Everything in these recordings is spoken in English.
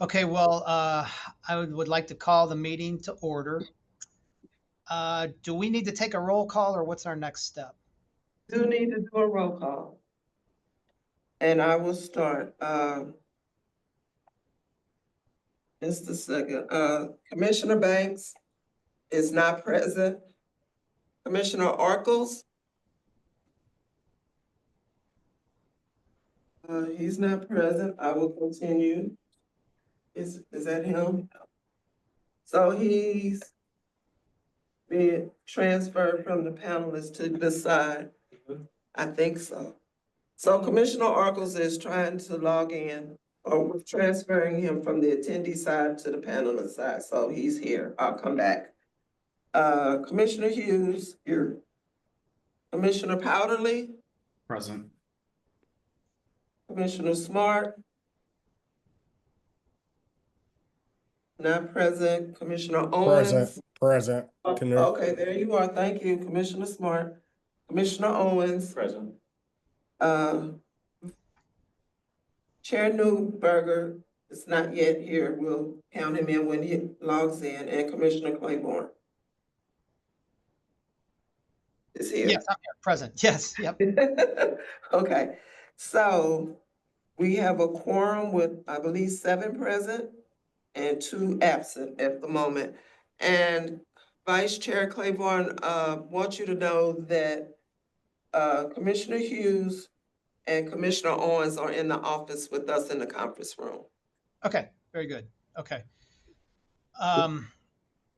Okay, well, I would like to call the meeting to order. Do we need to take a roll call or what's our next step? Do need to do a roll call. And I will start, just a second, Commissioner Banks is not present. Commissioner Arkles? He's not present. I will continue. Is that him? So he's being transferred from the panelists to this side. I think so. So Commissioner Arkles is trying to log in, or we're transferring him from the attendee side to the panelist side, so he's here. I'll come back. Commissioner Hughes, here. Commissioner Powderly, Present. Commissioner Smart. Not present. Commissioner Owens. Present. Okay, there you are. Thank you, Commissioner Smart. Commissioner Owens. Present. Chair Newberger is not yet here. We'll count him in when he logs in, and Commissioner Claiborne is here. Yes, I'm here, present. Yes, yep. Okay, so we have a quorum with, I believe, 7 present and 2 absent at the moment. And Vice Chair Claiborne, wants you to know that Commissioner Hughes and Commissioner Owens are in the office with us in the conference room. Okay, very good. Okay.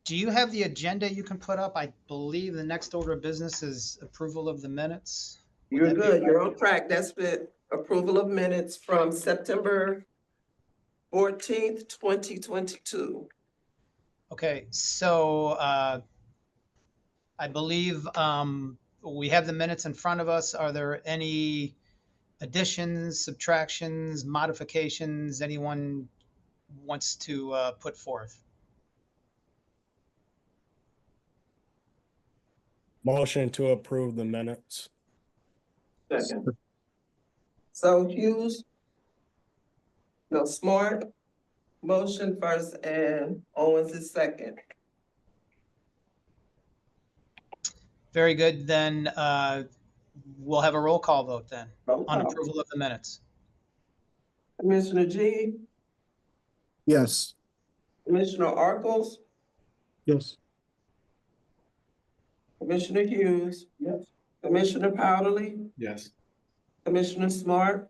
Do you have the agenda you can put up? I believe the next order of business is approval of the minutes. You're good. You're on track. That's the approval of minutes from September 14th, 2022. Okay, so I believe we have the minutes in front of us. Are there any additions, subtractions, modifications anyone wants to put forth? Motion to approve the minutes. Second. So Hughes, no, Smart, motion first, and Owens is second. Very good. Then we'll have a roll call vote then Roll on call. approval of the minutes. Commissioner G, Yes. Commissioner Arkles, Yes. Commissioner Hughes. Yes. Commissioner Powderly, Yes. Commissioner Smart,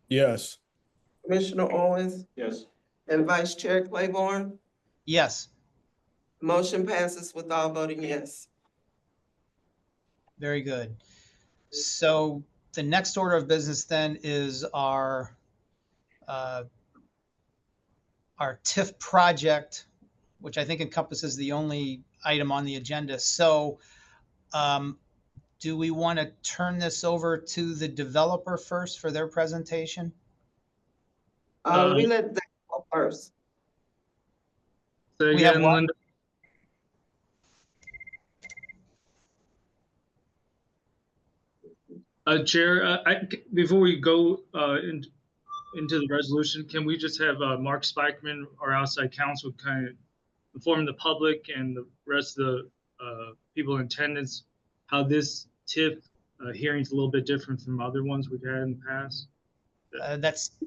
Yes. Commissioner Owens, Yes. and Vice Chair Claiborne. Yes, Motion passes with all voting yes. very good. So the next order of business then is our TIF project, which I think encompasses the only item on the agenda. So do we want to turn this over to the developer first for their presentation? We let that go first. Say We have again, what? Linda. Chair, before we go into the resolution, can we just have Mark Spikeman, our outside counsel, kind of inform the public and the rest of the people in attendance how this TIF hearing is a little bit different from other ones we've had in the past?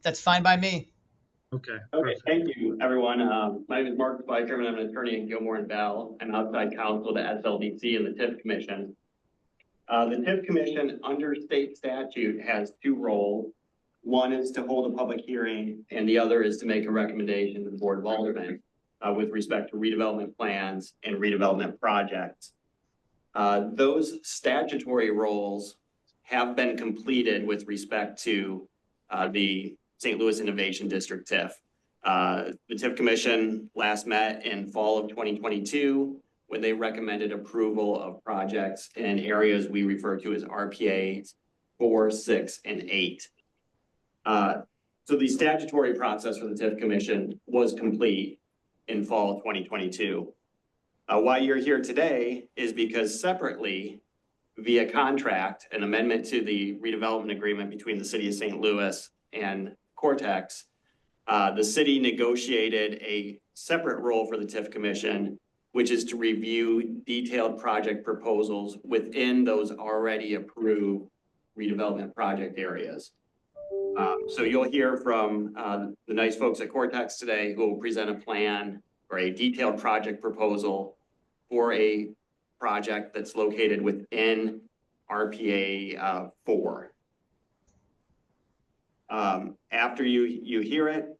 That's fine by me. Okay. Okay, thank you, everyone. My name is Mark Spiker, and I'm an attorney at Gilmore and Bell. I'm outside counsel to SLDC and the TIF Commission. The TIF Commission, under state statute, has 2 roles. One is to hold a public hearing, and the other is to make a recommendation to the Board of Aldermen with respect to redevelopment plans and redevelopment projects. Those statutory roles have been completed with respect to the St. Louis Innovation District TIF. The TIF Commission last met in fall of 2022 when they recommended approval of projects in areas we refer to as RPAs 4, 6, and 8. So the statutory process for the TIF Commission was complete in fall of 2022. Why you're here today is because separately, via contract, an amendment to the redevelopment agreement between the City of St. Louis and Cortex, The city negotiated a separate role for the TIF commission, which is to review detailed project proposals within those already approved redevelopment project areas. So you'll hear from the nice folks at Cortex today who will present a plan or a detailed project proposal for a project that's located within RPA 4. After you hear it,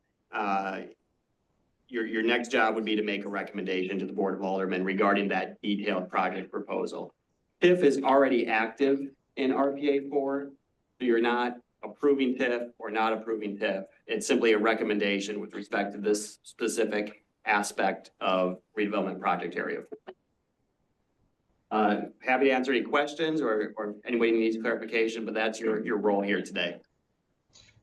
your next job would be to make a recommendation to the Board of Aldermen regarding that detailed project proposal. TIF is already active in RPA 4, so you're not approving TIF or not approving TIF. It's simply a recommendation with respect to this specific aspect of redevelopment project area. Happy to answer any questions or anybody needs clarification, but that's your role here today.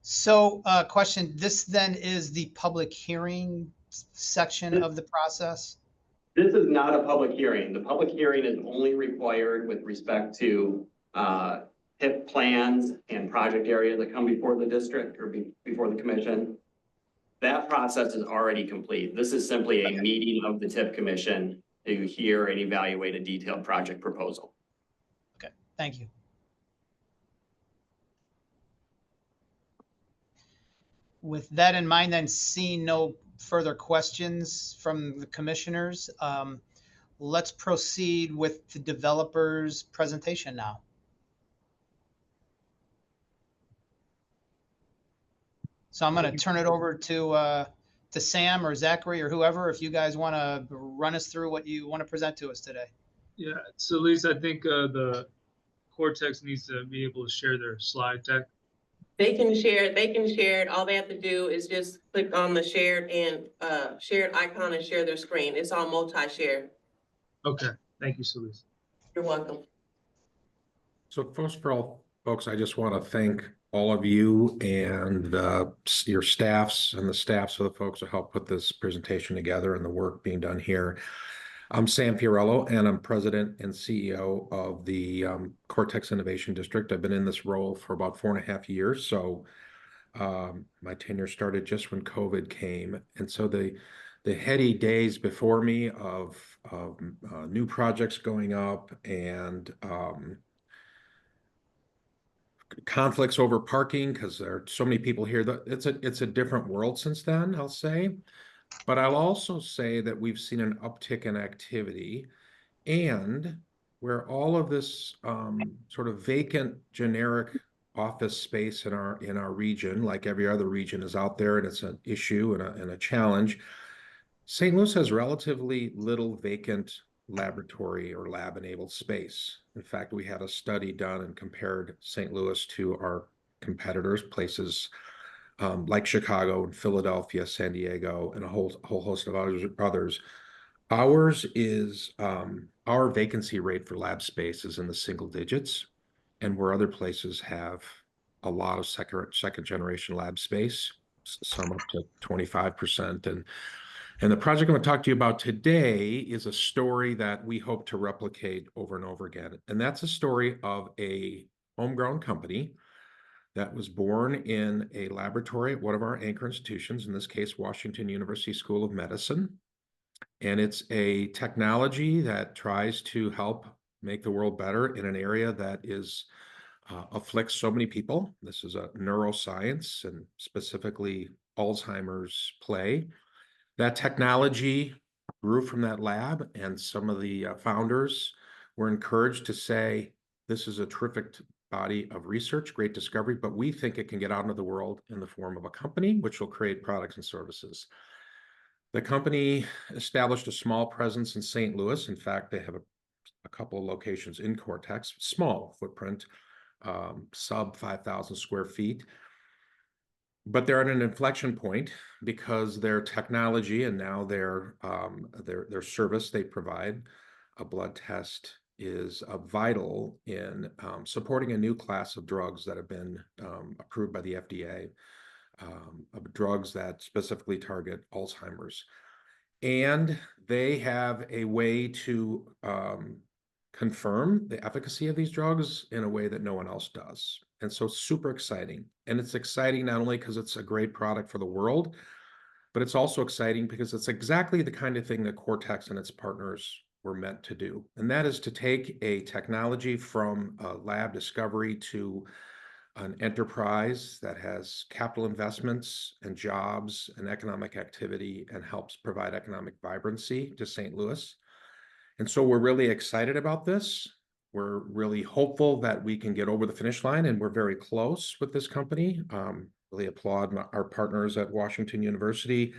So, question, this then is the public hearing section of the process? This is not a public hearing. The public hearing is only required with respect to TIF plans and project areas that come before the district or before the commission. That process is already complete. This is simply a meeting of the TIF commission to hear and evaluate a detailed project proposal. Okay, thank you. With that in mind, then seeing no further questions from the commissioners, let's proceed with the developer's presentation now. So I'm going to turn it over to Sam or Zachary or whoever, if you guys want to run us through what you want to present to us today. Yeah, so Lisa, I think the Cortex needs to be able to share their slide deck. They can share it. All they have to do is just click on the shared icon and share their screen. It's all multi-share. Okay, thank you, Celise. You're welcome. So first of all, folks, I just want to thank all of you and your staffs and the staffs of the folks who helped put this presentation together and the work being done here. I'm Sam Fiorello, and I'm president and CEO of the Cortex Innovation District. I've been in this role for about 4.5 years. So my tenure started just when COVID came. And so the heady days before me of new projects going up and conflicts over parking, because there are so many people here, that it's a different world since then, I'll say. But I'll also say that we've seen an uptick in activity, and where all of this sort of vacant generic office space in our region, like every other region, is out there, and it's an issue and a challenge. St. Louis has relatively little vacant laboratory or lab-enabled space. In fact, we had a study done and compared St. Louis to our competitors, places like Chicago and Philadelphia, San Diego, and a whole host of others. Ours is our vacancy rate for lab space is in the single digits, and where other places have a lot of second generation lab space, some up to 25%. And the project I'm going to talk to you about today is a story that we hope to replicate over and over again. And that's a story of a homegrown company that was born in a laboratory at one of our anchor institutions, in this case, Washington University School of Medicine. And it's a technology that tries to help make the world better in an area that afflicts so many people. This is a neuroscience and specifically Alzheimer's play. That technology grew from that lab, and some of the founders were encouraged to say, this is a terrific body of research, great discovery, but we think it can get out into the world in the form of a company, which will create products and services. The company established a small presence in St. Louis. In fact, they have a couple of locations in Cortex, small footprint, sub 5,000 square feet. But they're at an inflection point because their technology and now their service they provide, a blood test, is vital in supporting a new class of drugs that have been approved by the FDA, of drugs that specifically target Alzheimer's. And they have a way to confirm the efficacy of these drugs in a way that no one else does. And so super exciting. And it's exciting not only because it's a great product for the world, but it's also exciting because it's exactly the kind of thing that Cortex and its partners were meant to do. And that is to take a technology from a lab discovery to an enterprise that has capital investments and jobs and economic activity and helps provide economic vibrancy to St. Louis. And so we're really excited about this. We're really hopeful that we can get over the finish line, and we're very close with this company. Really applaud our partners at Washington University,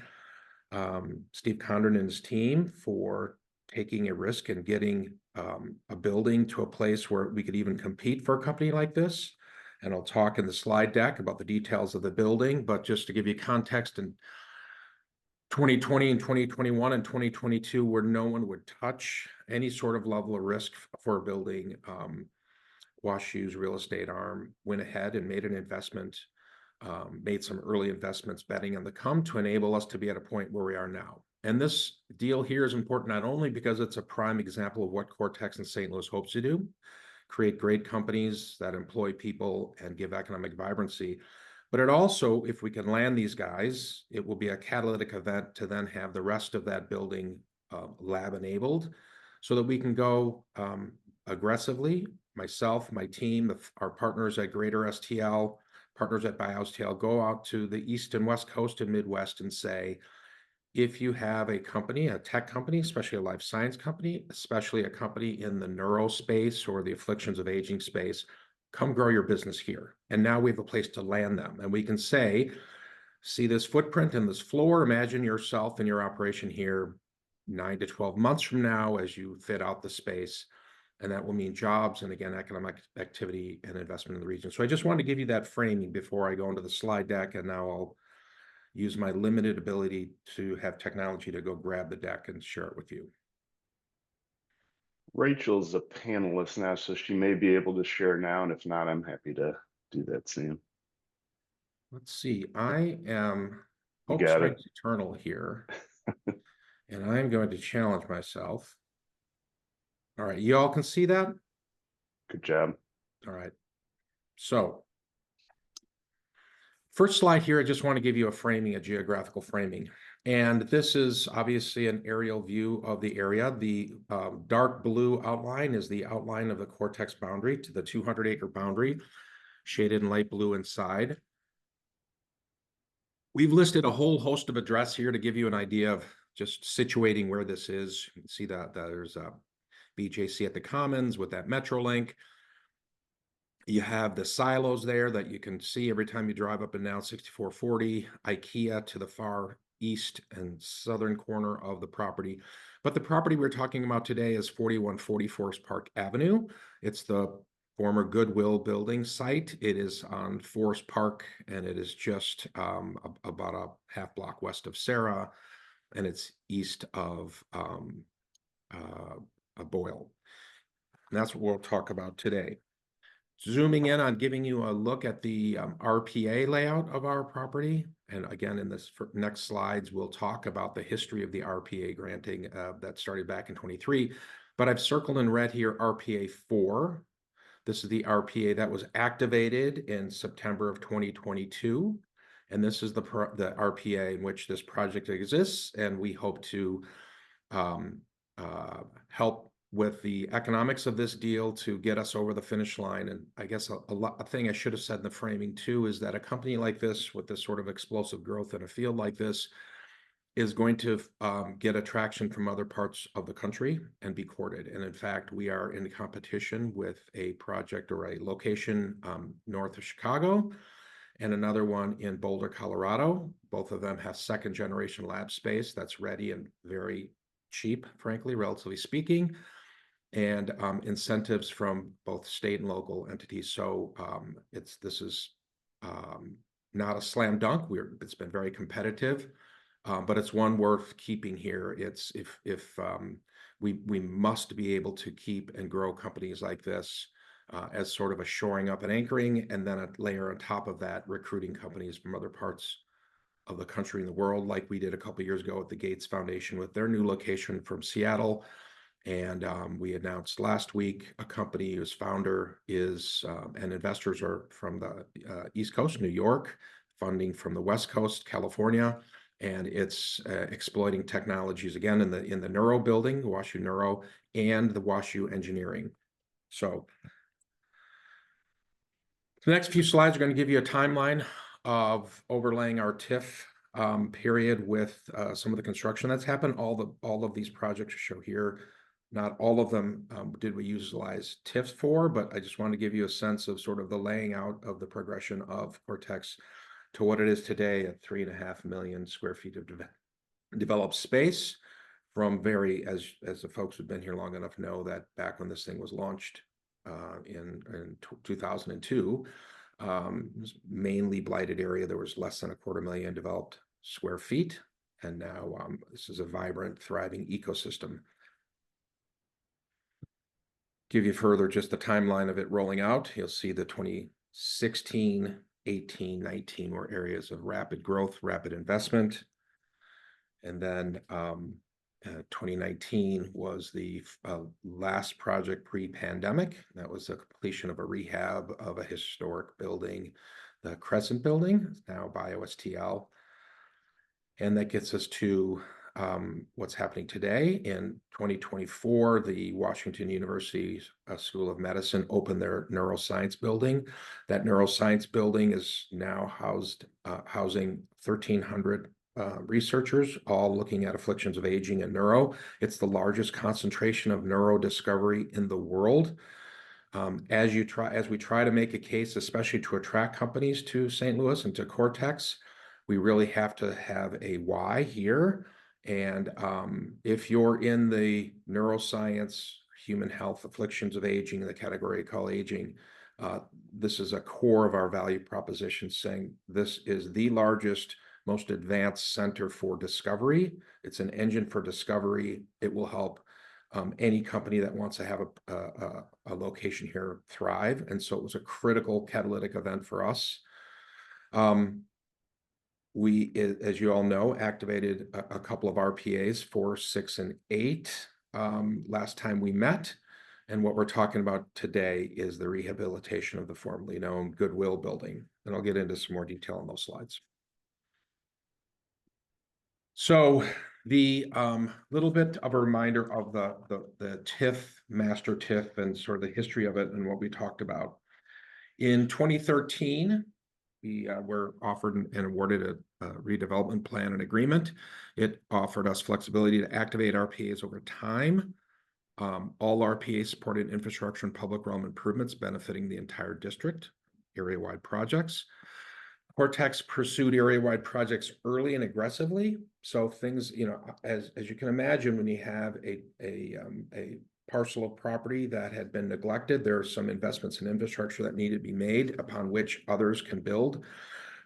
Steve Condren and his team, for taking a risk and getting a building to a place where we could even compete for a company like this. And I'll talk in the slide deck about the details of the building, but just to give you context, in 2020 and 2021 and 2022, where no one would touch any sort of level of risk for building, WashU's real estate arm went ahead and made an investment, made some early investments betting on the come to enable us to be at a point where we are now. And this deal here is important not only because it's a prime example of what Cortex and St. Louis hopes to do, create great companies that employ people and give economic vibrancy, but it also, if we can land these guys, it will be a catalytic event to then have the rest of that building lab enabled so that we can go aggressively, myself, my team, our partners at Greater STL, partners at BioSTL, go out to the East and West Coast and Midwest and say, if you have a company, a tech company, especially a life science company, especially a company in the neuro space or the afflictions of aging space, come grow your business here. And now we have a place to land them. And we can say, see this footprint and this floor, imagine yourself and your operation here 9 to 12 months from now as you fit out the space. And that will mean jobs and, again, economic activity and investment in the region. So I just wanted to give you that framing before I go into the slide deck. And now I'll use my limited ability to have technology to go grab the deck and share it with you. Rachel's a panelist now, so she may be able to share now. And if not, I'm happy to do that soon. Let's see. I am You hope got strikes it. eternal here. And I'm going to challenge myself. All right. You all can see that? Good job. All right. So first slide here, I just want to give you a framing, a geographical framing. And this is obviously an aerial view of the area. The dark blue outline is the outline of the Cortex boundary to the 200-acre boundary, shaded in light blue inside. We've listed a whole host of address here to give you an idea of just situating where this is. You can see that there's a BJC at the Commons with that Metrolink. You have the silos there that you can see every time you drive up and down 6440, IKEA to the far east and southern corner of the property. But the property we're talking about today is 4140 Forest Park Avenue. It's the former Goodwill building site. It is on Forest Park, and it is just about a half block west of Sarah, and it's east of Boyle. And that's what we'll talk about today. Zooming in on giving you a look at the RPA layout of our property. And again, in this next slides, we'll talk about the history of the RPA granting that started back in 23. But I've circled in red here RPA 4. This is the RPA that was activated in September of 2022. And this is the RPA in which this project exists. And we hope to help with the economics of this deal to get us over the finish line. And I guess a thing I should have said in the framing too is that a company like this with this sort of explosive growth in a field like this is going to get attraction from other parts of the country and be courted. And in fact, we are in competition with a project or a location north of Chicago and another one in Boulder, Colorado. Both of them have second generation lab space that's ready and very cheap, frankly, relatively speaking, and incentives from both state and local entities. So this is not a slam dunk. It's been very competitive, but it's one worth keeping here. It's if we must be able to keep and grow companies like this as sort of a shoring up and anchoring, and then a layer on top of that, recruiting companies from other parts of the country and the world, like we did a couple of years ago at the Gates Foundation with their new location from Seattle. And we announced last week a company whose founder is and investors are from the East Coast, New York, funding from the West Coast, California, and it's exploiting technologies again in the Neuro building, WashU Neuro, and the WashU Engineering. So the next few slides are going to give you a timeline of overlaying our TIF period with some of the construction that's happened. All of these projects show here. Not all of them did we utilize TIFs for, but I just want to give you a sense of sort of the laying out of the progression of Cortex to what it is today at 3.5 million square feet of developed space from as the folks who've been here long enough know that back when this thing was launched in 2002, it was mainly blighted area. There was less than 250,000 developed square feet. And now this is a vibrant, thriving ecosystem. Give you further just the timeline of it rolling out. You'll see the 2016, 18, 19 were areas of rapid growth, rapid investment. And then 2019 was the last project pre-pandemic. That was the completion of a rehab of a historic building, the Crescent Building, now BioSTL. And that gets us to what's happening today. In 2024, the Washington University School of Medicine opened their neuroscience building. That neuroscience building is now housing 1,300 researchers, all looking at afflictions of aging and neuro. It's the largest concentration of neuro discovery in the world. As we try to make a case, especially to attract companies to St. Louis and to Cortex, we really have to have a why here. And if you're in the neuroscience, human health, afflictions of aging, the category I call aging, this is a core of our value proposition, saying this is the largest, most advanced center for discovery. It's an engine for discovery. It will help any company that wants to have a location here thrive. And so it was a critical catalytic event for us. We, as you all know, activated a couple of RPAs, 4, 6, and 8 last time we met. And what we're talking about today is the rehabilitation of the formerly known Goodwill building. And I'll get into some more detail on those slides. So the little bit of a reminder of the TIF, master TIF, and sort of the history of it and what we talked about. In 2013, we were offered and awarded a redevelopment plan and agreement. It offered us flexibility to activate RPAs over time. All RPAs supported infrastructure and public realm improvements benefiting the entire district, area-wide projects. Cortex pursued area-wide projects early and aggressively. So things, as you can imagine, when you have a parcel of property that had been neglected, there are some investments in infrastructure that need to be made upon which others can build.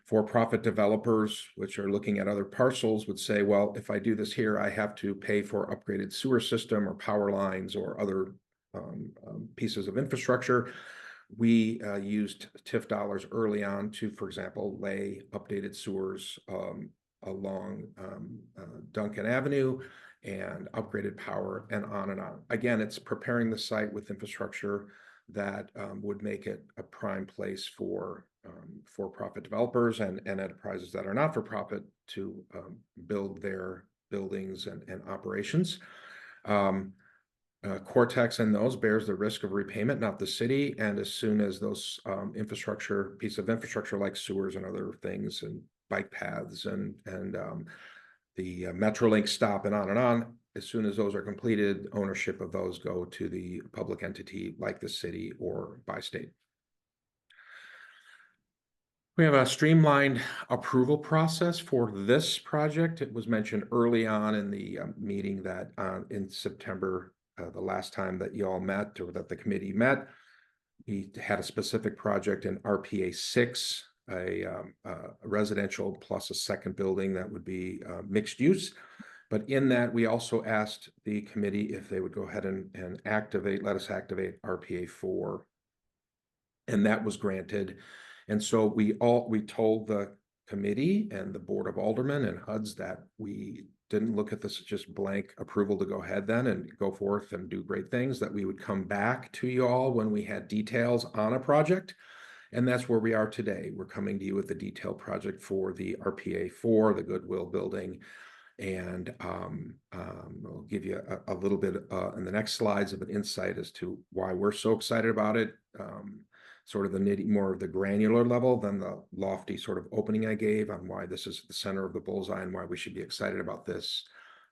For-profit developers, which are looking at other parcels, would say, well, if I do this here, I have to pay for upgraded sewer system or power lines or other pieces of infrastructure. We used TIF dollars early on to, for example, lay updated sewers along Duncan Avenue and upgraded power and on and on. Again, it's preparing the site with infrastructure that would make it a prime place for for-profit developers and enterprises that are not for profit to build their buildings and operations. Cortex and those bears the risk of repayment, not the city. And as soon as those piece of infrastructure like sewers and other things and bike paths and the Metrolink stop and on, as soon as those are completed, ownership of those go to the public entity like the city or by state. We have a streamlined approval process for this project. It was mentioned early on in the meeting that in September, the last time that you all met or that the committee met, we had a specific project in RPA 6, a residential plus a second building that would be mixed use. But in that, we also asked the committee if they would go ahead and let us activate RPA 4. And that was granted. And so we told the committee and the Board of Aldermen and HUDs that we didn't look at this as just blank approval to go ahead then and go forth and do great things, that we would come back to you all when we had details on a project. And that's where we are today. We're coming to you with the detailed project for the RPA 4, the Goodwill building. And I'll give you a little bit in the next slides of an insight as to why we're so excited about it. Sort of the more of the granular level than the lofty sort of opening I gave on why this is the center of the bullseye and why we should be excited about this.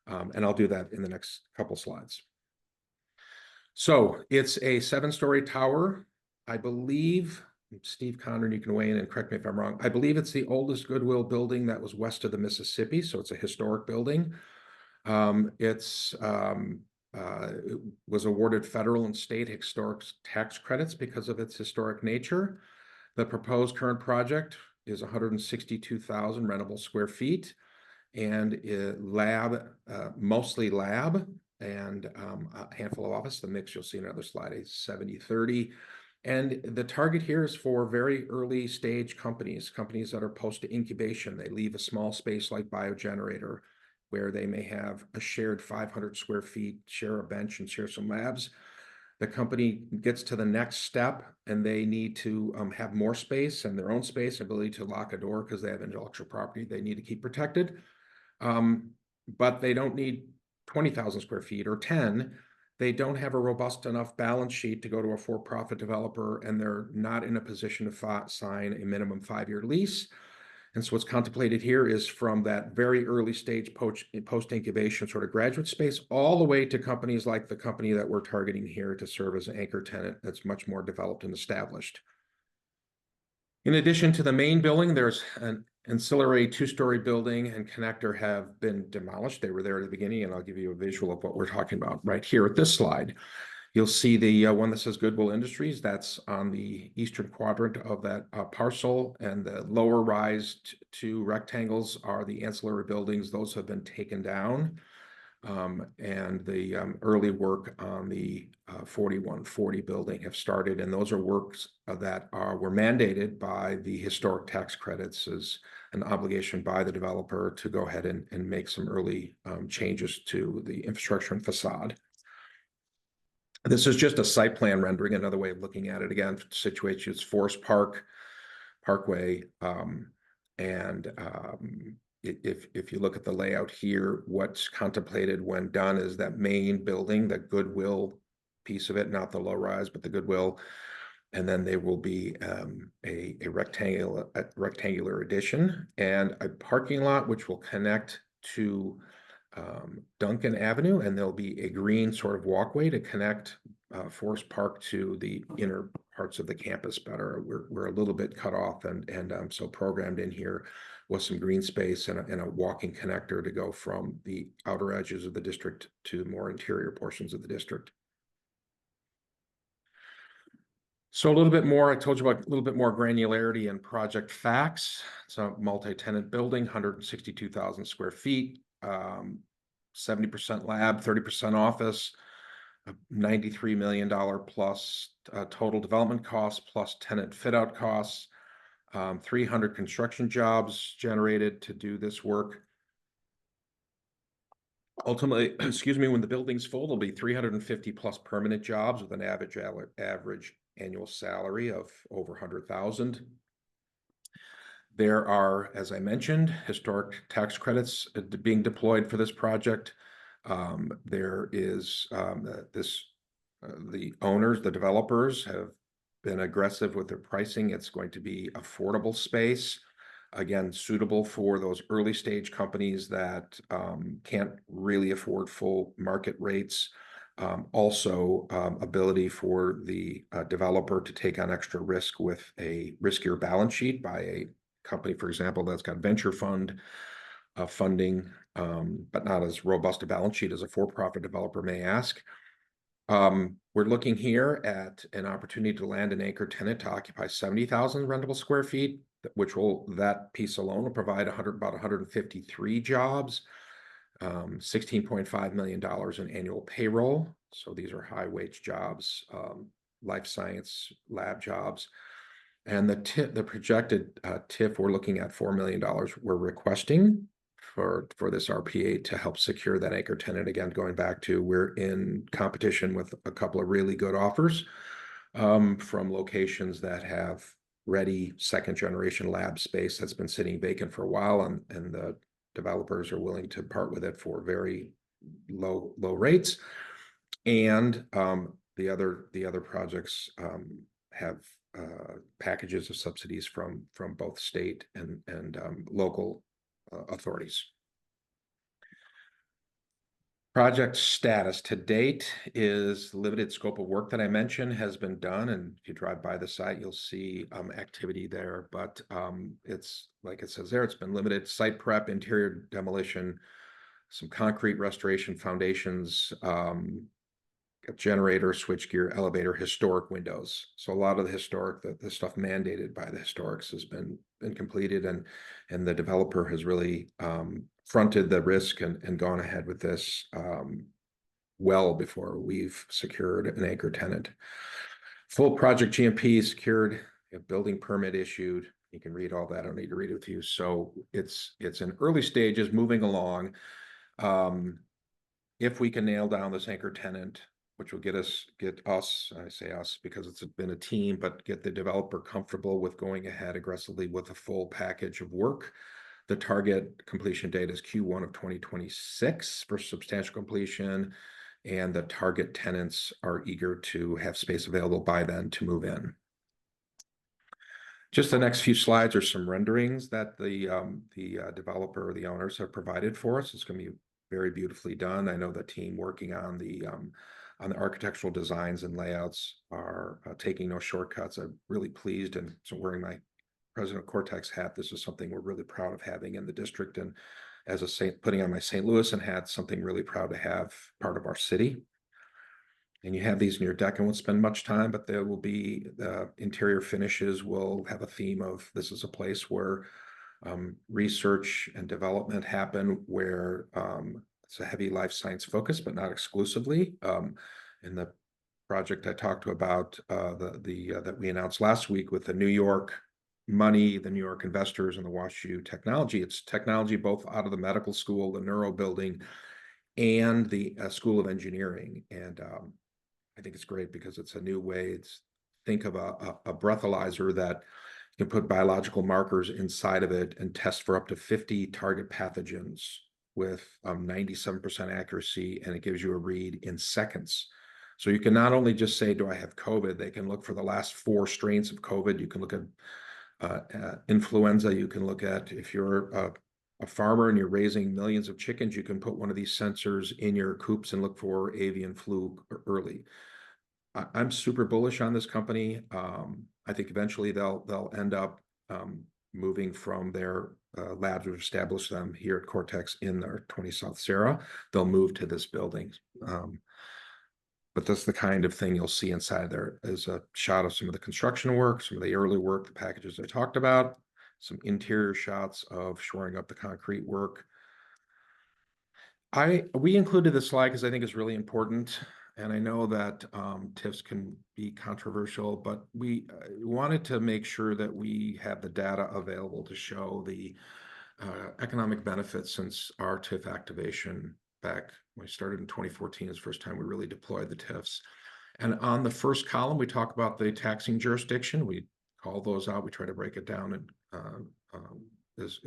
And I'll do that in the next couple slides. So it's a 7-story tower. I believe, Steve Conrad, you can weigh in and correct me if I'm wrong. I believe it's the oldest Goodwill building that was west of the Mississippi. So it's a historic building. It was awarded federal and state historic tax credits because of its historic nature. The proposed current project is 162,000 rentable square feet, and mostly lab, and a handful of office. The mix you'll see in another slide is 70-30. And the target here is for very early stage companies that are post incubation. They leave a small space like biogenerator, where they may have a shared 500 square feet, share a bench and share some labs. The company gets to the next step and they need to have more space and their own space, ability to lock a door because they have intellectual property they need to keep protected. But they don't need 20,000 square feet or 10. They don't have a robust enough balance sheet to go to a for-profit developer, and they're not in a position to sign a minimum 5-year lease. And so what's contemplated here is from that very early stage post-incubation sort of graduate space all the way to companies like the company that we're targeting here to serve as an anchor tenant that's much more developed and established. In addition to the main building, there's an ancillary 2-story building and connector have been demolished. They were there at the beginning, and I'll give you a visual of what we're talking about right here at this slide. You'll see the one that says Goodwill Industries. That's on the eastern quadrant of that parcel, and the lower rise 2 rectangles are the ancillary buildings. Those have been taken down, and the early work on the 4140 building have started, and those are works that were mandated by the historic tax credits as an obligation by the developer to go ahead and make some early changes to the infrastructure and facade. This is just a site plan rendering, another way of looking at it. Again, situation is Forest Parkway. If you look at the layout here, what's contemplated when done is that main building, the Goodwill piece of it, not the low rise, but the Goodwill. And then there will be a rectangular addition and a parking lot, which will connect to Duncan Avenue, and there'll be a green sort of walkway to connect Forest Park to the inner parts of the campus better. We're a little bit cut off and so programmed in here with some green space and a walking connector to go from the outer edges of the district to more interior portions of the district. So a little bit more, I told you about a little bit more granularity and project facts. It's a multi-tenant building, 162,000 square feet, 70% lab, 30% office, $93 million plus total development costs plus tenant fit out costs, 300 construction jobs generated to do this work. Ultimately, excuse me, when the building's full, there'll be 350 plus permanent jobs with an average annual salary of over 100,000. There are, as I mentioned, historic tax credits being deployed for this project. There is the owners, the developers have been aggressive with their pricing. It's going to be affordable space, again, suitable for those early stage companies that can't really afford full market rates. Also, ability for the developer to take on extra risk with a riskier balance sheet by a company, for example, that's got venture fund funding, but not as robust a balance sheet as a for-profit developer may ask. We're looking here at an opportunity to land an anchor tenant to occupy 70,000 rentable square feet, which will, that piece alone will provide about 153 jobs, $16.5 million in annual payroll. So these are high wage jobs, life science lab jobs. And the projected TIF, we're looking at $4 million we're requesting for this RPA to help secure that anchor tenant. Again, going back to, we're in competition with a couple of really good offers from locations that have ready second generation lab space that's been sitting vacant for a while, and the developers are willing to part with it for very low rates. And the other projects have packages of subsidies from both state and local authorities. Project status to date is limited scope of work that I mentioned has been done, and if you drive by the site, you'll see activity there. But it's like it says there, it's been limited site prep, interior demolition, some concrete restoration, foundations, generator, switchgear, elevator, historic windows. So a lot of the historic, the stuff mandated by the historics has been completed, and the developer has really fronted the risk and gone ahead with this well before we've secured an anchor tenant. Full project GMP secured, a building permit issued. You can read all that. I don't need to read it with you. So it's in early stages, moving along. If we can nail down this anchor tenant, which will get us, I say us because it's been a team, but get the developer comfortable with going ahead aggressively with a full package of work. The target completion date is Q1 of 2026 for substantial completion, and the target tenants are eager to have space available by then to move in. Just the next few slides are some renderings that the developer or the owners have provided for us. It's going to be very beautifully done. I know the team working on the architectural designs and layouts are taking no shortcuts. I'm really pleased, and so wearing my President of Cortex hat, this is something we're really proud of having in the district, and as putting on my St. Louis hat, something really proud to have part of our city. And you have these in your deck. I won't spend much time, but there will be the interior finishes will have a theme of, this is a place where research and development happen, where it's a heavy life science focus, but not exclusively. In the project I talked about, that we announced last week with the New York money, the New York investors, and the WashU technology. It's technology both out of the medical school, the neuro building, and the School of Engineering. And I think it's great because it's a new way. Think of a breathalyzer that you can put biological markers inside of it and test for up to 50 target pathogens with 97% accuracy, and it gives you a read in seconds. So you can not only just say, do I have COVID? They can look for the last 4 strains of COVID. You can look at influenza. You can look at, if you're a farmer and you're raising millions of chickens, you can put one of these sensors in your coops and look for avian flu early. I'm super bullish on this company. I think eventually they'll end up moving from their labs, which established them here at Cortex in their 20 South Sarah. They'll move to this building. But that's the kind of thing you'll see inside there. Is a shot of some of the construction work, some of the early work, the packages I talked about, some interior shots of shoring up the concrete work. We included this slide because I think it's really important. And I know that TIFs can be controversial, but we wanted to make sure that we have the data available to show the economic benefits since our TIF activation back when we started in 2014 is the first time we really deployed the TIFs. And on the first column, we talk about the taxing jurisdiction. We call those out. We try to break it down and with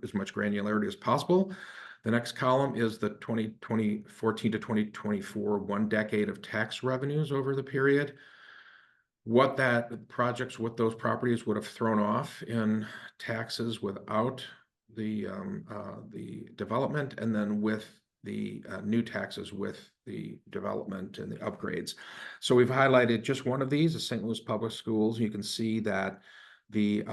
as much granularity as possible. The next column is the 2014 to 2024, 1 decade of tax revenues over the period. What those properties would have thrown off in taxes without the development, and then with the new taxes with the development and the upgrades. So we've highlighted just one of these, the St. Louis Public Schools. You can see that the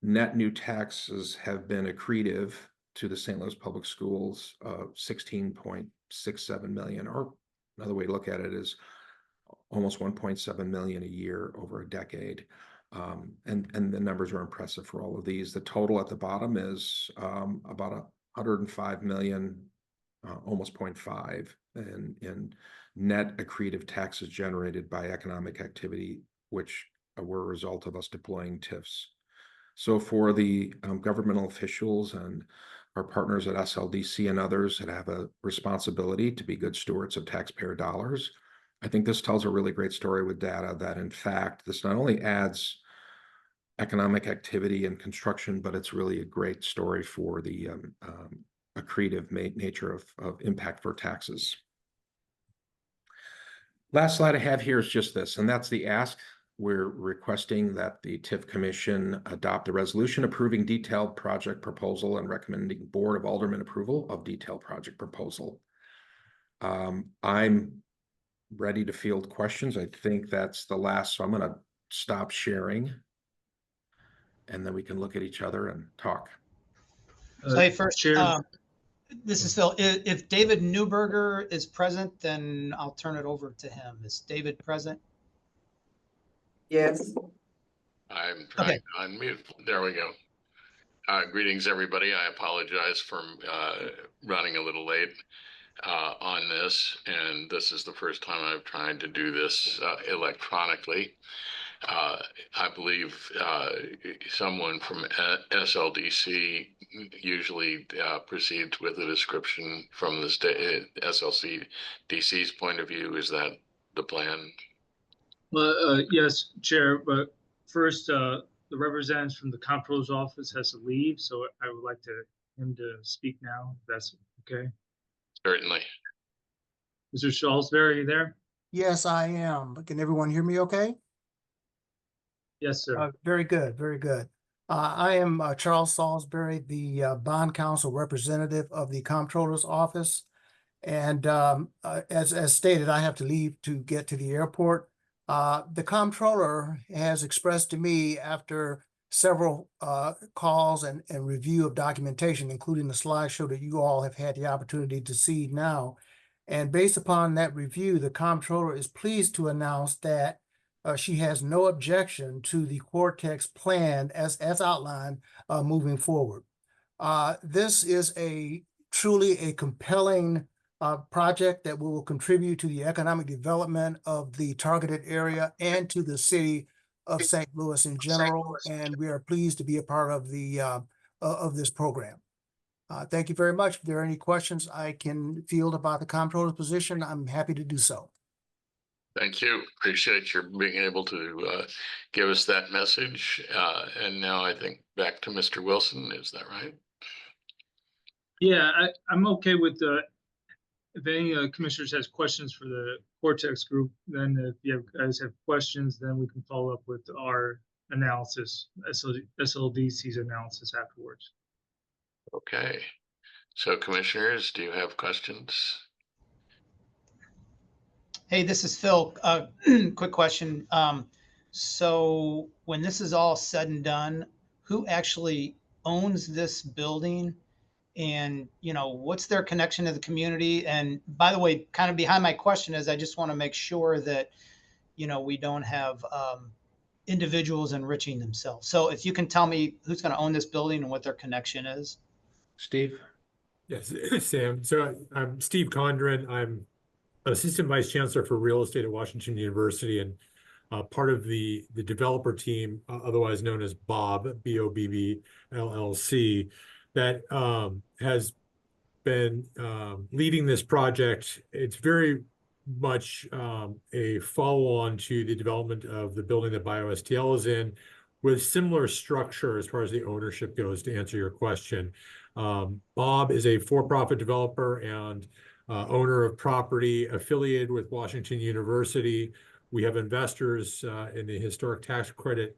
net new taxes have been accretive to the St. Louis Public Schools of 16.67 million, or another way to look at it is almost 1.7 million a year over a decade. And the numbers are impressive for all of these. The total at the bottom is about 105 million, almost 0.5 in net accretive taxes generated by economic activity, which were a result of us deploying TIFs. So for the governmental officials and our partners at SLDC and others that have a responsibility to be good stewards of taxpayer dollars. I think this tells a really great story with data that, in fact, this not only adds economic activity and construction, but it's really a great story for the accretive nature of impact for taxes. Last slide I have here is just this, and that's the ask. We're requesting that the TIF Commission adopt a resolution approving detailed project proposal and recommending Board of Aldermen approval of detailed project proposal. I'm ready to field questions. I think that's the last, so I'm going to stop sharing, and then we can look at each other and talk. So hey, first, Chair, this is Phil. If David Newberger is present, then I'll turn it over to him. Is David present? Yes. I'm trying Okay. to unmute. There we go. Greetings, everybody. I apologize for running a little late on this, and this is the first time I've tried to do this electronically. I believe someone from SLDC usually proceeds with a description from the SLDC's point of view. Is that the plan? yes, Chair, but first, the representative from the comptroller's office has to leave, so I would like him to speak now, if that's okay. Certainly. Mr. Salisbury, are you there? Yes, I am. Can everyone hear me okay? Yes, sir. Very good, very good. I am Charles Salisbury, the bond counsel representative of the comptroller's office. And as stated, I have to leave to get to the airport. The comptroller has expressed to me after several calls and review of documentation, including the slideshow that you all have had the opportunity to see now. And based upon that review, the comptroller is pleased to announce that she has no objection to the Cortex plan as outlined moving forward. This is truly a compelling project that will contribute to the economic development of the targeted area and to the city of St. Louis in general. And we are pleased to be a part of this program. Thank you very much. If there are any questions I can field about the comptroller's position, I'm happy to do so. Thank you. Appreciate your being able to give us that message. And now I think back to Mr. Wilson. Is that right? Yeah, I'm okay with if any commissioners has questions for the Cortex group, then if you guys have questions, then we can follow up with our analysis, SLDC's analysis afterwards. Okay. So commissioners, do you have questions? Hey, this is Phil. Quick question. So when this is all said and done, who actually owns this building? And, what's their connection to the community? And by the way, kind of behind my question is I just want to make sure that, we don't have individuals enriching themselves. So if you can tell me who's going to own this building and what their connection is. Steve? Yes, Sam. So I'm Steve Condren. I'm Assistant Vice Chancellor for Real Estate at Washington University and part of the developer team, otherwise known as BOB, B-O-B-B LLC, that has been leading this project. It's very much a follow-on to the development of the building that BioSTL is in, with similar structure as far as the ownership goes, to answer your question. BOB is a for-profit developer and owner of property affiliated with Washington University. We have investors in the historic tax credit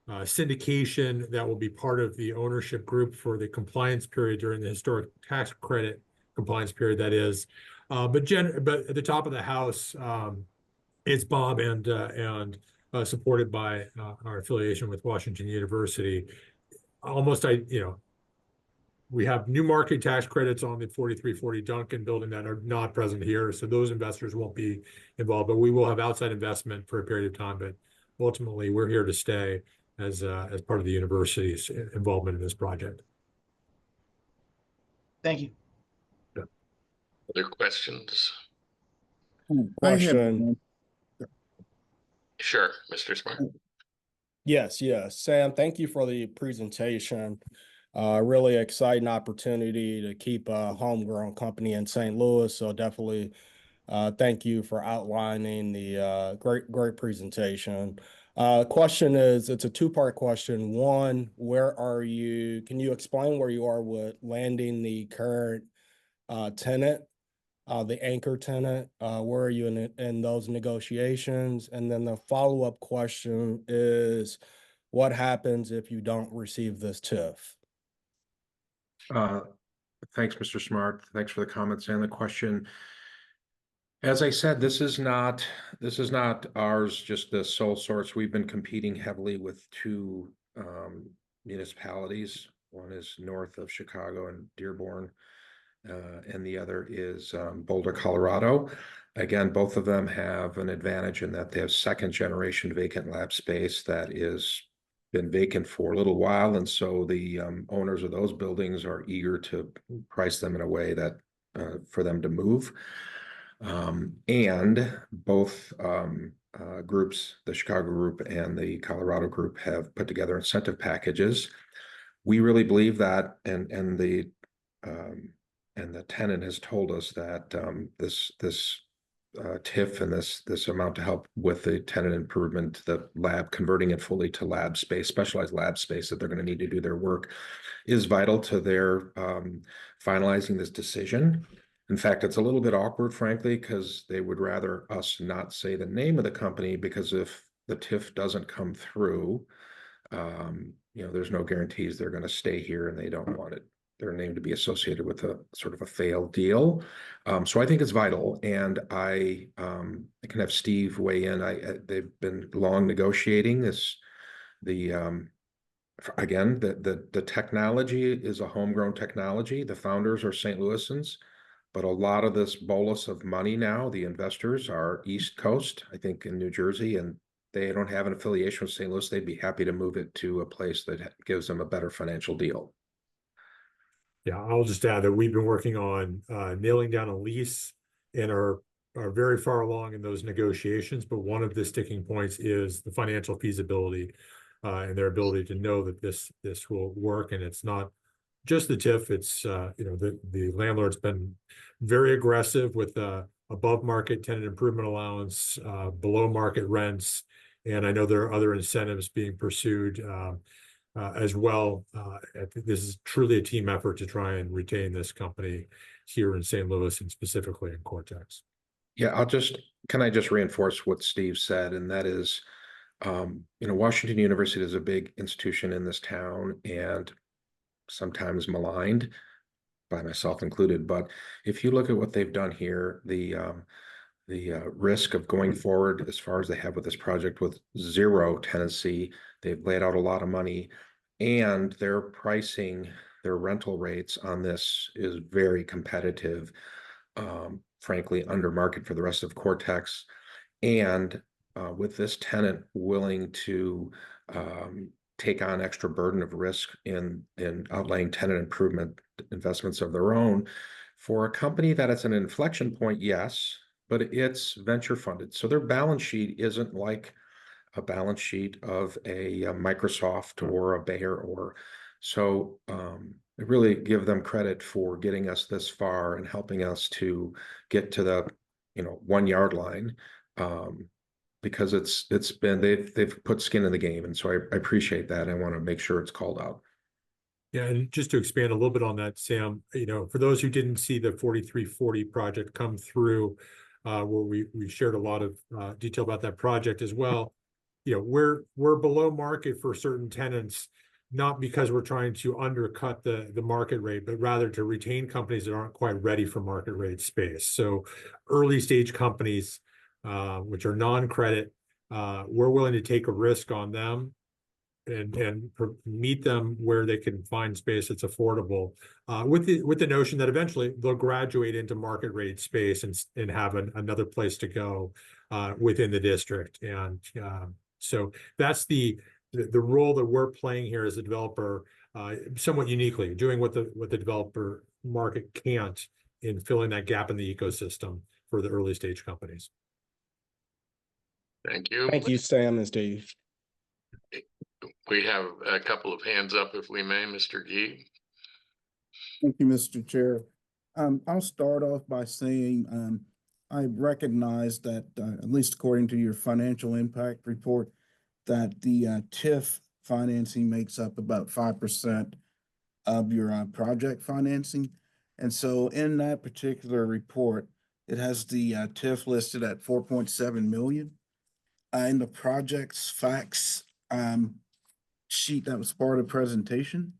syndication that will be part of the ownership group for the compliance period during the historic tax credit compliance period, that is. But at the top of the house, it's BOB and supported by our affiliation with Washington University. We have new market tax credits on the 4340 Duncan building that are not present here, so those investors won't be involved, but we will have outside investment for a period of time. But ultimately, we're here to stay as part of the university's involvement in this project. Thank you. Other questions? Question. Sure, Mr. Smart. Yes, Sam, thank you for the presentation. Really exciting opportunity to keep a homegrown company in St. Louis. So definitely thank you for outlining the great presentation. Question is, it's a two-part question. One, can you explain where you are with landing the current tenant, the anchor tenant? Where are you in those negotiations? And then the follow-up question is, what happens if you don't receive this TIF? Thanks, Mr. Smart. Thanks for the comments and the question. As I said, this is not ours, just the sole source. We've been competing heavily with two municipalities. One is north of Chicago and Dearborn, and the other is Boulder, Colorado. Again, both of them have an advantage in that they have second generation vacant lab space that is been vacant for a little while, and so the owners of those buildings are eager to price them in a way that for them to move. And both groups, the Chicago group and the Colorado group, have put together incentive packages. We really believe that, and the tenant has told us that this TIF and this amount to help with the tenant improvement, the lab, converting it fully to lab space, specialized lab space that they're going to need to do their work, is vital to their finalizing this decision. In fact, it's a little bit awkward, frankly, because they would rather us not say the name of the company, because if the TIF doesn't come through, there's no guarantees they're going to stay here, and they don't want their name to be associated with a sort of a failed deal. So I think it's vital, and I can have Steve weigh in. They've been long negotiating this. Again, the technology is a homegrown technology. The founders are St. Louisans, but a lot of this bolus of money now, the investors are East Coast, I think in New Jersey, and they don't have an affiliation with St. Louis. They'd be happy to move it to a place that gives them a better financial deal. Yeah, I'll just add that we've been working on nailing down a lease and are very far along in those negotiations. But one of the sticking points is the financial feasibility and their ability to know that this will work. And it's not just the TIF. It's the landlord's been very aggressive with above market tenant improvement allowance, below market rents, and I know there are other incentives being pursued as well. This is truly a team effort to try and retain this company here in St. Louis and specifically in Cortex. Yeah, can I just reinforce what Steve said, and that is, Washington University is a big institution in this town and sometimes maligned, by myself included. But if you look at what they've done here, the risk of going forward as far as they have with this project with zero tenancy, they've laid out a lot of money, and their pricing, their rental rates on this is very competitive, frankly, under market for the rest of Cortex. And with this tenant willing to take on extra burden of risk in outlaying tenant improvement investments of their own, for a company that is an inflection point, yes, but it's venture funded. So their balance sheet isn't like a balance sheet of a Microsoft or a Bayer so I really give them credit for getting us this far and helping us to get to the 1 yard line, because they've put skin in the game, and so I appreciate that. I want to make sure it's called out. Yeah, and just to expand a little bit on that, Sam, for those who didn't see the 4340 project come through, where we shared a lot of detail about that project as well. We're below market for certain tenants, not because we're trying to undercut the market rate, but rather to retain companies that aren't quite ready for market rate space. So early stage companies, which are non-credit, we're willing to take a risk on them and meet them where they can find space that's affordable, with the notion that eventually they'll graduate into market rate space and have another place to go within the district. And so that's the role that we're playing here as a developer, somewhat uniquely, doing what the developer market can't in filling that gap in the ecosystem for the early stage companies. Thank you. Thank you, Sam and Steve. We have a couple of hands up, if we may, Mr. Gee. Thank you, Mr. Chair. I'll start off by saying, I recognize that, at least according to your financial impact report, that the TIF financing makes up about 5% of your project financing. And so in that particular report, it has the TIF listed at 4.7 million. In the project's facts sheet that was part of the presentation,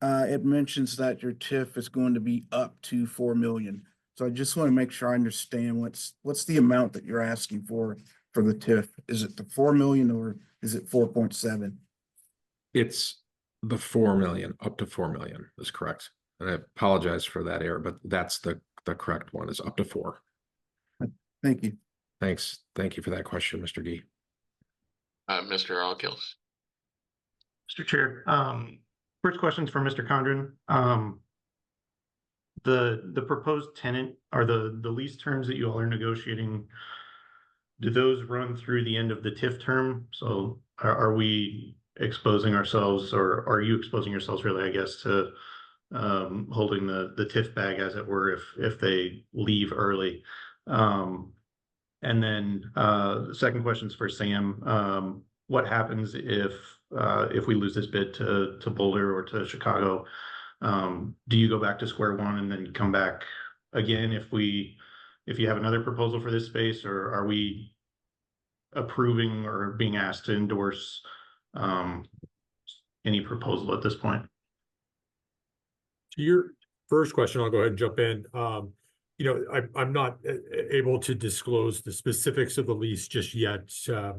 it mentions that your TIF is going to be up to 4 million. So I just want to make sure I understand what's the amount that you're asking for the TIF? Is it the 4 million or is it 4.7? It's the 4 million, up to 4 million is correct. And I apologize for that error, but that's the correct one, is up to 4. Thank you. Thanks. Thank you for that question, Mr. Gee. Mr. Alkils. Mr. Chair, first question's for Mr. Condren. The proposed tenant or the lease terms that you all are negotiating, do those run through the end of the TIF term? So are we exposing ourselves, or are you exposing yourselves really, I guess, to holding the TIF bag, as it were, if they leave early? And then the second question's for Sam. What happens if we lose this bid to Boulder or to Chicago? Do you go back to square one and then come back again if you have another proposal for this space, or are we approving or being asked to endorse any proposal at this point? To your first question, I'll go ahead and jump in. I'm not able to disclose the specifics of the lease just yet,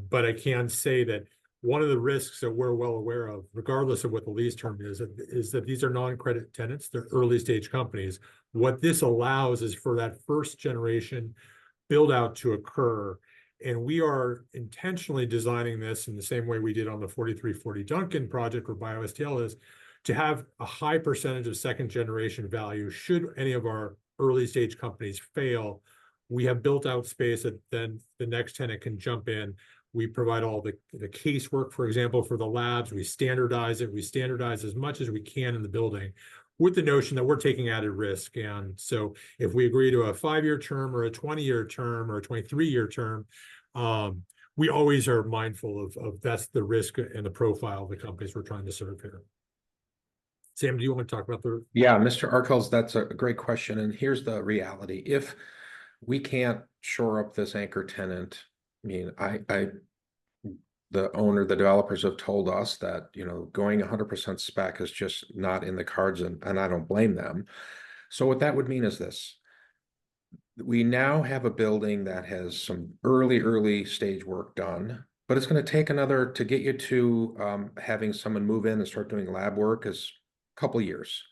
but I can say that one of the risks that we're well aware of, regardless of what the lease term is that these are non-credit tenants, they're early stage companies. What this allows is for that first generation build out to occur. And we are intentionally designing this in the same way we did on the 4340 Duncan project where BioSTL is, to have a high percentage of second generation value should any of our early stage companies fail. We have built out space that then the next tenant can jump in. We provide all the casework, for example, for the labs. We standardize it. We standardize as much as we can in the building with the notion that we're taking added risk. And so if we agree to a 5-year term or a 20-year term or a 23-year term, we always are mindful of that's the risk and the profile of the companies we're trying to serve here. Sam, do you want to talk about the? Yeah, Mr. Arkels, that's a great question. And here's the reality. If we can't shore up this anchor tenant, I mean, the owner, the developers have told us that, going 100% spec is just not in the cards, and I don't blame them. So what that would mean is this. We now have a building that has some early stage work done, but it's going to take to get you to having someone move in and start doing lab work is a couple years.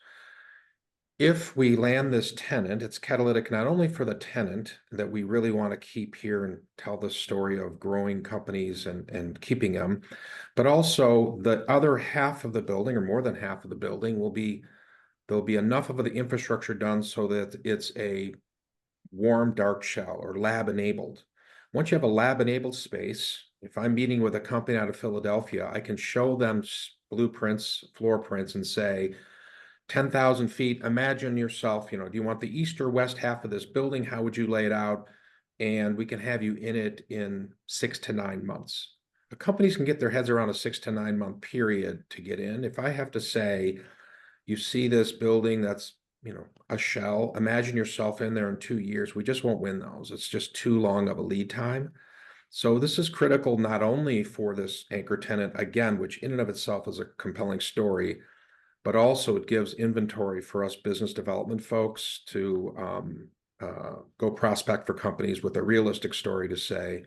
If we land this tenant, it's catalytic not only for the tenant that we really want to keep here and tell the story of growing companies and keeping them, but also the other half of the building, or more than half of the building, there'll be enough of the infrastructure done so that it's a warm dark shell or lab enabled. Once you have a lab enabled space, if I'm meeting with a company out of Philadelphia, I can show them blueprints, floor prints, and say, 10,000 feet, imagine yourself, do you want the east or west half of this building? How would you lay it out? And we can have you in it in 6 to 9 months. The companies can get their heads around a 6 to 9 month period to get in. If I have to say, you see this building that's, a shell, imagine yourself in there in 2 years, we just won't win those. It's just too long of a lead time. So this is critical not only for this anchor tenant, again, which in and of itself is a compelling story, but also it gives inventory for us business development folks to go prospect for companies with a realistic story to say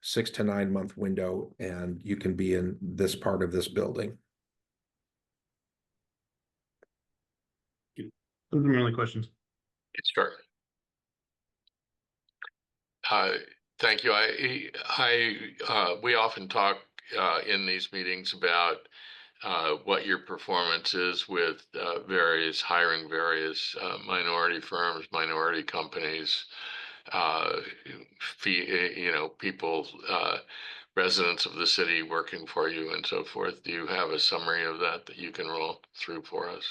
6 to 9 month window, and you can be in this part of this building. Those are my only questions. Sure. Thank you. We often talk in these meetings about what your performance is with hiring various minority firms, minority companies, people residents of the city working for you and so forth. Do you have a summary of that you can roll through for us?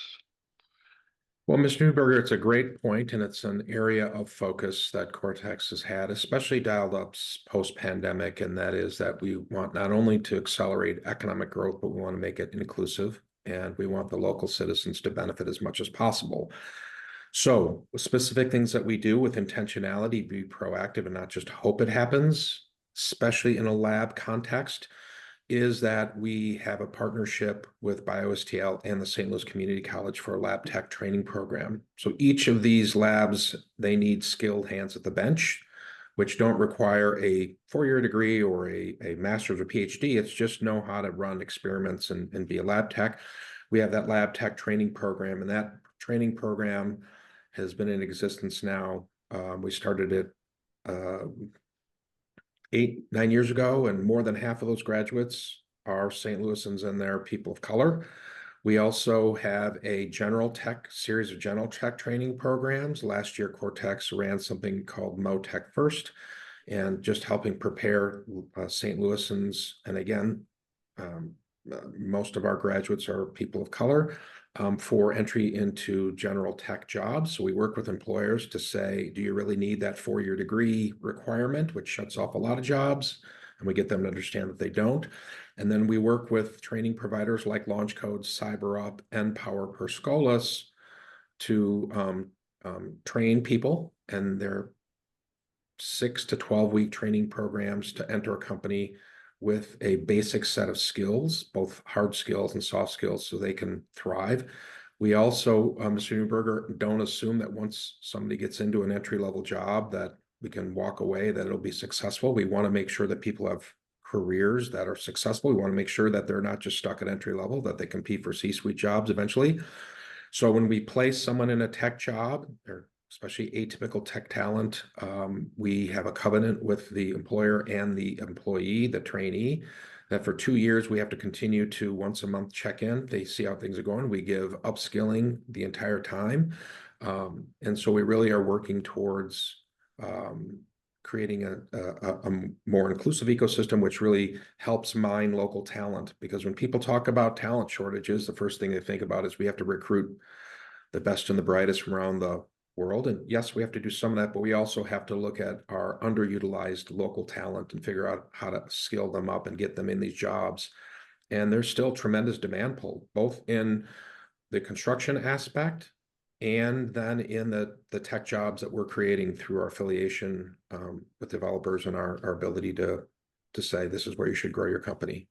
Well, Mr. Newberger, it's a great point, and it's an area of focus that Cortex has had, especially dialed up post-pandemic, and that is that we want not only to accelerate economic growth, but we want to make it inclusive, and we want the local citizens to benefit as much as possible. So specific things that we do with intentionality, be proactive and not just hope it happens, especially in a lab context, is that we have a partnership with BioSTL and the St. Louis Community College for a lab tech training program. So each of these labs, they need skilled hands at the bench, which don't require a four-year degree or a master's or PhD. It's just know how to run experiments and be a lab tech. We have that lab tech training program, and that training program has been in existence now. We started it 8-9 years ago, and more than half of those graduates are St. Louisans and they're people of color. We also have a series of general tech training programs. Last year, Cortex ran something called MoTech First, and just helping prepare St. Louisans. And again, most of our graduates are people of color for entry into general tech jobs. So we work with employers to say, do you really need that four-year degree requirement, which shuts off a lot of jobs? And we get them to understand that they don't. And then we work with training providers like Launch Codes, CyberUp, NPower, Perscolas to train people, and their 6 to 12-week training programs to enter a company with a basic set of skills, both hard skills and soft skills, so they can thrive. We also, Mr. Newberger, don't assume that once somebody gets into an entry-level job that we can walk away, that it'll be successful. We want to make sure that people have careers that are successful. We want to make sure that they're not just stuck at entry level, that they compete for C-suite jobs eventually. So when we place someone in a tech job, or especially atypical tech talent, we have a covenant with the employer and the employee, the trainee, that for 2 years we have to continue to once a month check in. They see how things are going. We give upskilling the entire time. And so we really are working towards creating a more inclusive ecosystem, which really helps mine local talent. Because when people talk about talent shortages, the first thing they think about is we have to recruit the best and the brightest from around the world. And yes, we have to do some of that, but we also have to look at our underutilized local talent and figure out how to skill them up and get them in these jobs. And there's still tremendous demand pull, both in the construction aspect and then in the tech jobs that we're creating through our affiliation with developers and our ability to say this is where you should grow your company.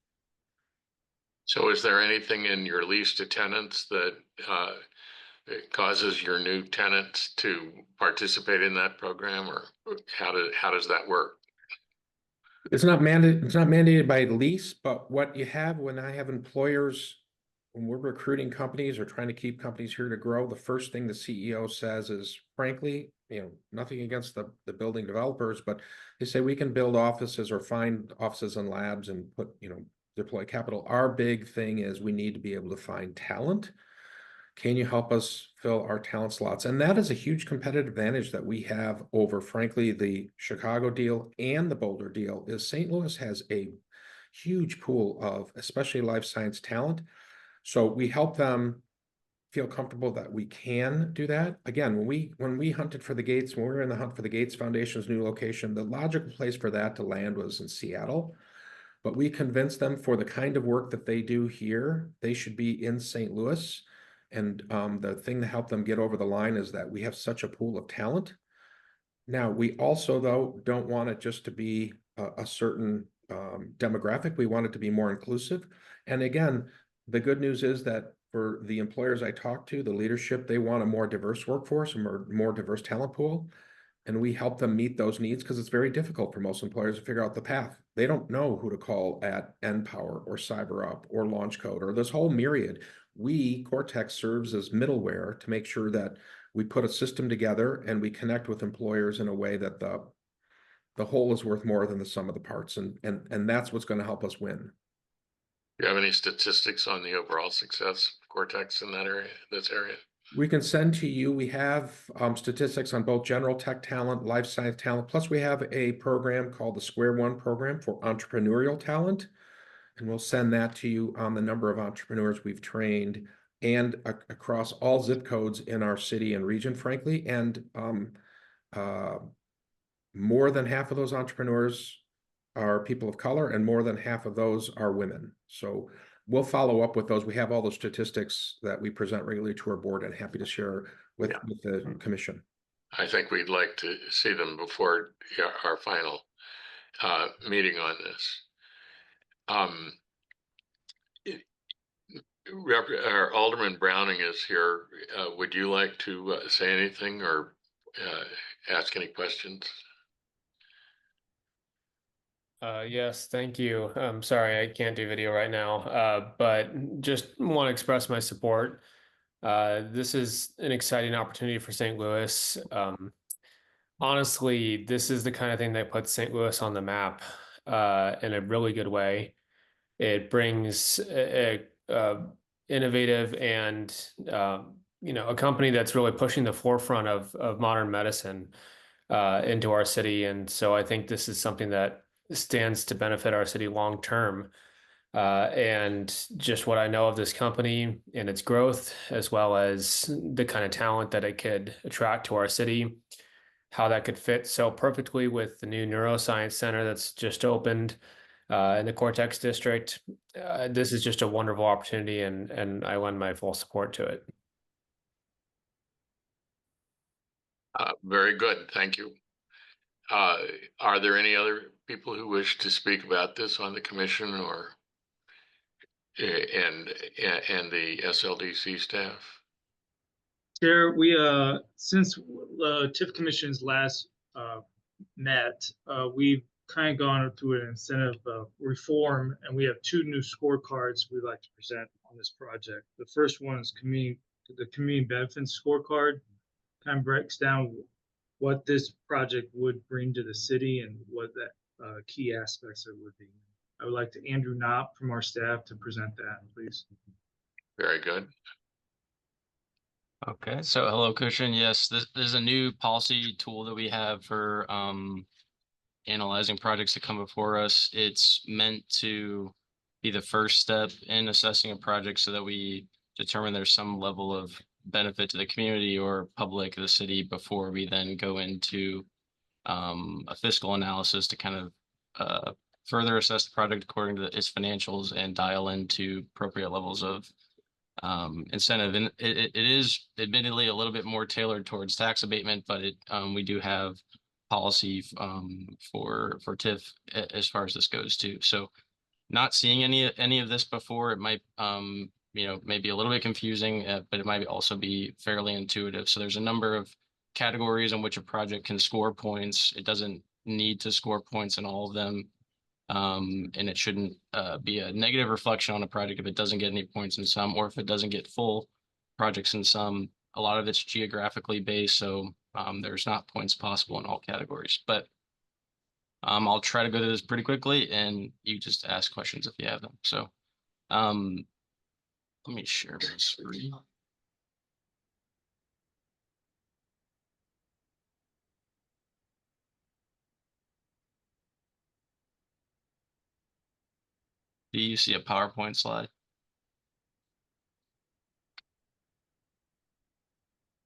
So is there anything in your lease to tenants that it causes your new tenants to participate in that program, or how does that work? It's not mandated by lease, but what you have when I have employers, when we're recruiting companies or trying to keep companies here to grow, the first thing the CEO says is, frankly, nothing against the building developers, but they say we can build offices or find offices and labs and deploy capital. Our big thing is we need to be able to find talent. Can you help us fill our talent slots? And that is a huge competitive advantage that we have over, frankly, the Chicago deal and the Boulder deal. Is St. Louis has a huge pool of especially life science talent. So we help them feel comfortable that we can do that. Again, when we hunted for the Gates, when we were in the hunt for the Gates Foundation's new location, the logical place for that to land was in Seattle. But we convinced them for the kind of work that they do here, they should be in St. Louis. And the thing that helped them get over the line is that we have such a pool of talent. Now, we also, though, don't want it just to be a certain demographic. We want it to be more inclusive. And again, the good news is that for the employers I talk to, the leadership, they want a more diverse workforce, a more diverse talent pool. And we help them meet those needs because it's very difficult for most employers to figure out the path. They don't know who to call at NPower or CyberUp or Launch Code or this whole myriad. Cortex serves as middleware to make sure that we put a system together and we connect with employers in a way that the whole is worth more than the sum of the parts. And that's what's going to help us win. Do you have any statistics on the overall success of Cortex in this area? We can send to you. We have statistics on both general tech talent, life science talent. Plus, we have a program called the Square One program for entrepreneurial talent. And we'll send that to you on the number of entrepreneurs we've trained and across all zip codes in our city and region, frankly. And more than half of those entrepreneurs are people of color, and more than half of those are women. So we'll follow up with those. We have all the statistics that we present regularly to our board, and happy to share with the commission. I think we'd like to see them before our final meeting on this. Our Alderman Browning is here. Would you like to say anything or ask any questions? Yes, thank you. I'm sorry, I can't do video right now, but just want to express my support. This is an exciting opportunity for St. Louis. Honestly, this is the kind of thing that puts St. Louis on the map in a really good way. It brings a innovative and a company that's really pushing the forefront of modern medicine into our city, and so I think this is something that stands to benefit our city long term. And just what I know of this company and its growth, as well as the kind of talent that it could attract to our city, how that could fit so perfectly with the new neuroscience center that's just opened in the Cortex district. This is just a wonderful opportunity, and I lend my full support to it. Very good, thank you. Are there any other people who wish to speak about this on the commission or and the SLDC staff? Chair, we since the TIF Commission's last met, we've kind of gone through an incentive reform, and we have 2 new scorecards we'd like to present on this project. The first one is the community benefits scorecard. Kind of breaks down what this project would bring to the city and what that key aspects of it would be. I would like to Andrew Knopp from our staff to present that, please. Very good. Okay, so hello, Cushion. Yes, this is a new policy tool that we have for analyzing projects that come before us. It's meant to be the first step in assessing a project so that we determine there's some level of benefit to the community or public of the city before we then go into a fiscal analysis to kind of further assess the project according to its financials and dial into appropriate levels of incentive. And it is admittedly a little bit more tailored towards tax abatement, but we do have policy for TIF as far as this goes too. So not seeing any of this before, it might maybe a little bit confusing, but it might also be fairly intuitive. So there's a number of categories in which a project can score points. It doesn't need to score points in all of them. And it shouldn't be a negative reflection on a project if it doesn't get any points in some, or if it doesn't get full projects in some. A lot of it's geographically based, so there's not points possible in all categories. But I'll try to go through this pretty quickly, and you just ask questions if you have them. So let me share my screen. Do you see a PowerPoint slide?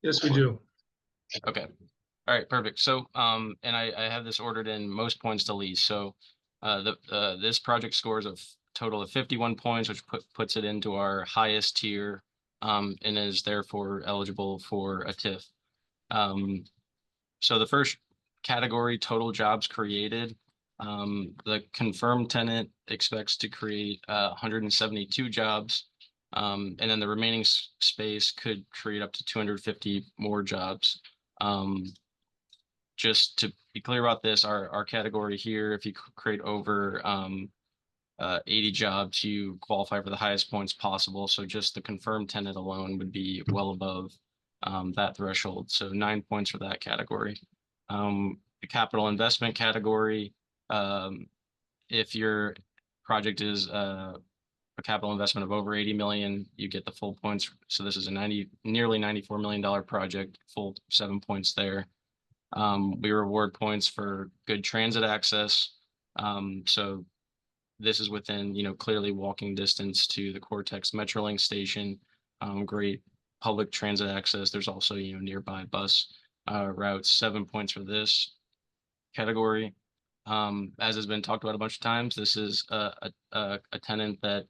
Yes, we do. Okay. All right, perfect. So, and I have this ordered in most points to least. So, this project scores a total of 51 points, which puts it into our highest tier, and is therefore eligible for a TIF. So the first category, total jobs created, the confirmed tenant expects to create 172 jobs. And then the remaining space could create up to 250 more jobs. Just to be clear about this, our category here, if you create over 80 jobs, you qualify for the highest points possible. So just the confirmed tenant alone would be well above that threshold. So 9 points for that category. The capital investment category, if your project is a capital investment of over 80 million, you get the full points. So this is a nearly $94 million project, full 7 points there. We reward points for good transit access. So this is within, clearly walking distance to the Cortex Metrolink station. Great public transit access. There's also, nearby bus routes. 7 points for this category. As has been talked about a bunch of times, this is a tenant that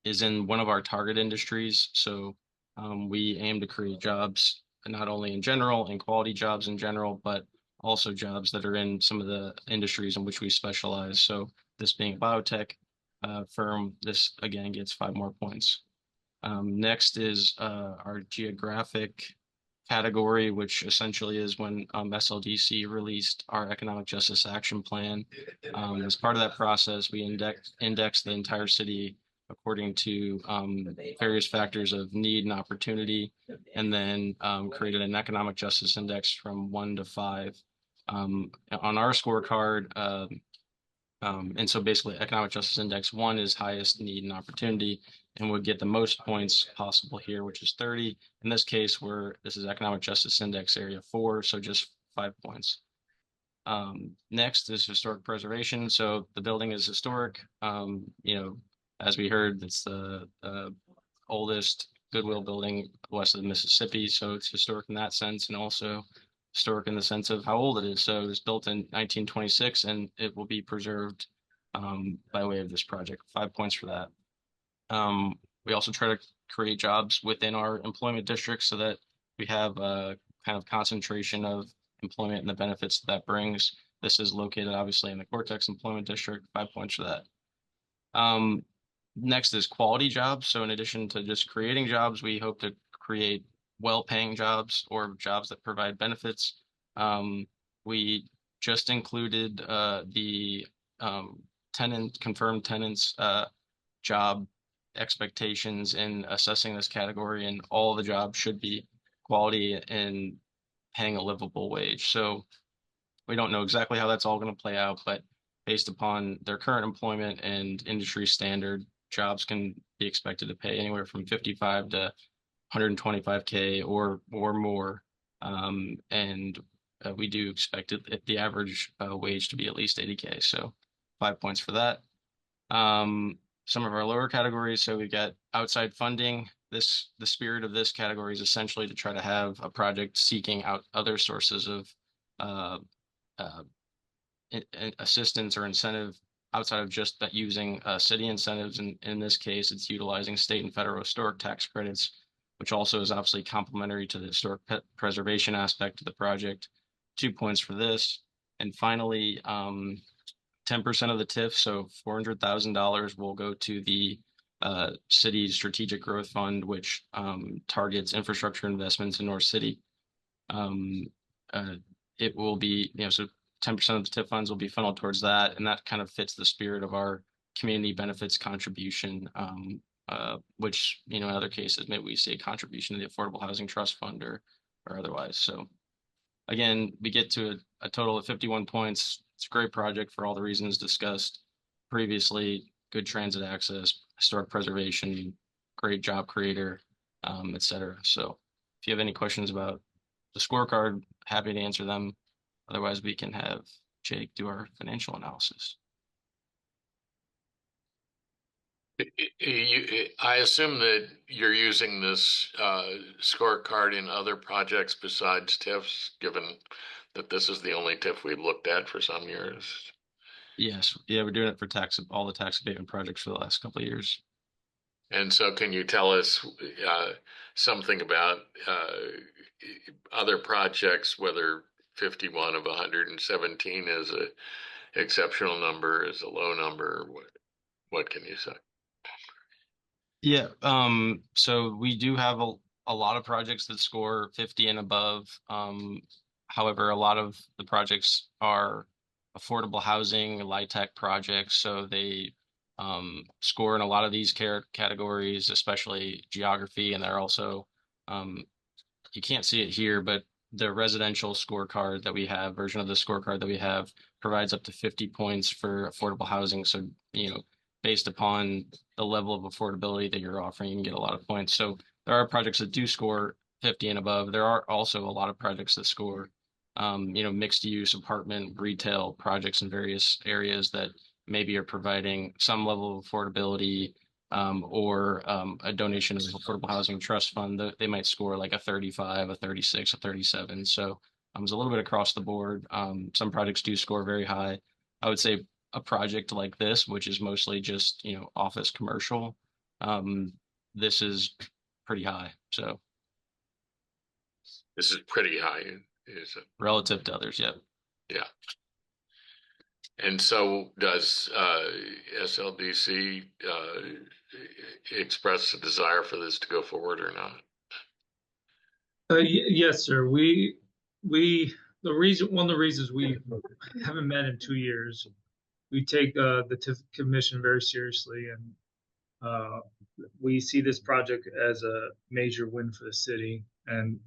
is in one of our target industries. So we aim to create jobs not only in general and quality jobs in general, but also jobs that are in some of the industries in which we specialize. So this being a biotech firm, this again gets 5 more points. Next is our geographic category, which essentially is when SLDC released our Economic Justice Action Plan. As part of that process, we index the entire city according to various factors of need and opportunity, and then created an economic justice index from 1 to 5. On our scorecard, and so basically economic justice index 1 is highest need and opportunity and would get the most points possible here, which is 30. In this case, this is economic justice index area 4, so just 5 points. Next is historic preservation. So the building is historic. As we heard, it's the oldest Goodwill building west of the Mississippi. So it's historic in that sense, and also historic in the sense of how old it is. So it was built in 1926 and it will be preserved by way of this project. 5 points for that. We also try to create jobs within our employment district so that we have a kind of concentration of employment and the benefits that brings. This is located obviously in the Cortex Employment District. 5 points for that. Next is quality jobs. So in addition to just creating jobs, we hope to create well-paying jobs or jobs that provide benefits. We just included the confirmed tenants job expectations in assessing this category, and all the jobs should be quality and paying a livable wage. So we don't know exactly how that's all going to play out, but based upon their current employment and industry standard, jobs can be expected to pay anywhere from 55 to 125K or more. And we do expect the average wage to be at least 80K. So 5 points for that. Some of our lower categories. So we've got outside funding. The spirit of this category is essentially to try to have a project seeking out other sources of assistance or incentive outside of just that using city incentives. And in this case, it's utilizing state and federal historic tax credits, which also is obviously complementary to the historic preservation aspect of the project. 2 points for this. And finally, 10% of the TIF, so $400,000 will go to the city's strategic growth fund, which targets infrastructure investments in North City. It will be, so 10% of the TIF funds will be funneled towards that, and that kind of fits the spirit of our community benefits contribution, which, in other cases, maybe we see a contribution to the Affordable Housing Trust Fund or otherwise. So again, we get to a total of 51 points. It's a great project for all the reasons discussed previously. Good transit access, historic preservation, great job creator, et cetera. So if you have any questions about the scorecard, happy to answer them. Otherwise, we can have Jake do our financial analysis. I assume that you're using this scorecard in other projects besides TIFs, given that this is the only TIF we've looked at for some years. Yes, yeah, we're doing it for all the tax abatement projects for the last couple of years. And so can you tell us something about other projects, whether 51 of 117 is an exceptional number, is a low number? What can you say? Yeah, so we do have a lot of projects that score 50 and above. However, a lot of the projects are affordable housing, LIHTC projects, so they score in a lot of these categories, especially geography, and they're also, you can't see it here, but the residential scorecard that we have, version of the scorecard that we have, provides up to 50 points for affordable housing. So, based upon the level of affordability that you're offering, you can get a lot of points. So there are projects that do score 50 and above. There are also a lot of projects that score, mixed use apartment, retail projects in various areas that maybe are providing some level of affordability, or a donation of the Affordable Housing Trust Fund. They might score like a 35, a 36, a 37. So it's a little bit across the board. Some projects do score very high. I would say a project like this, which is mostly just, office commercial, this is pretty high. So This is pretty high, is it? relative to others, yeah. Yeah. And so does SLDC express a desire for this to go forward or not? Yes, sir. One of the reasons we haven't met in 2 years, we take the TIF commission very seriously, and we see this project as a major win for the city. And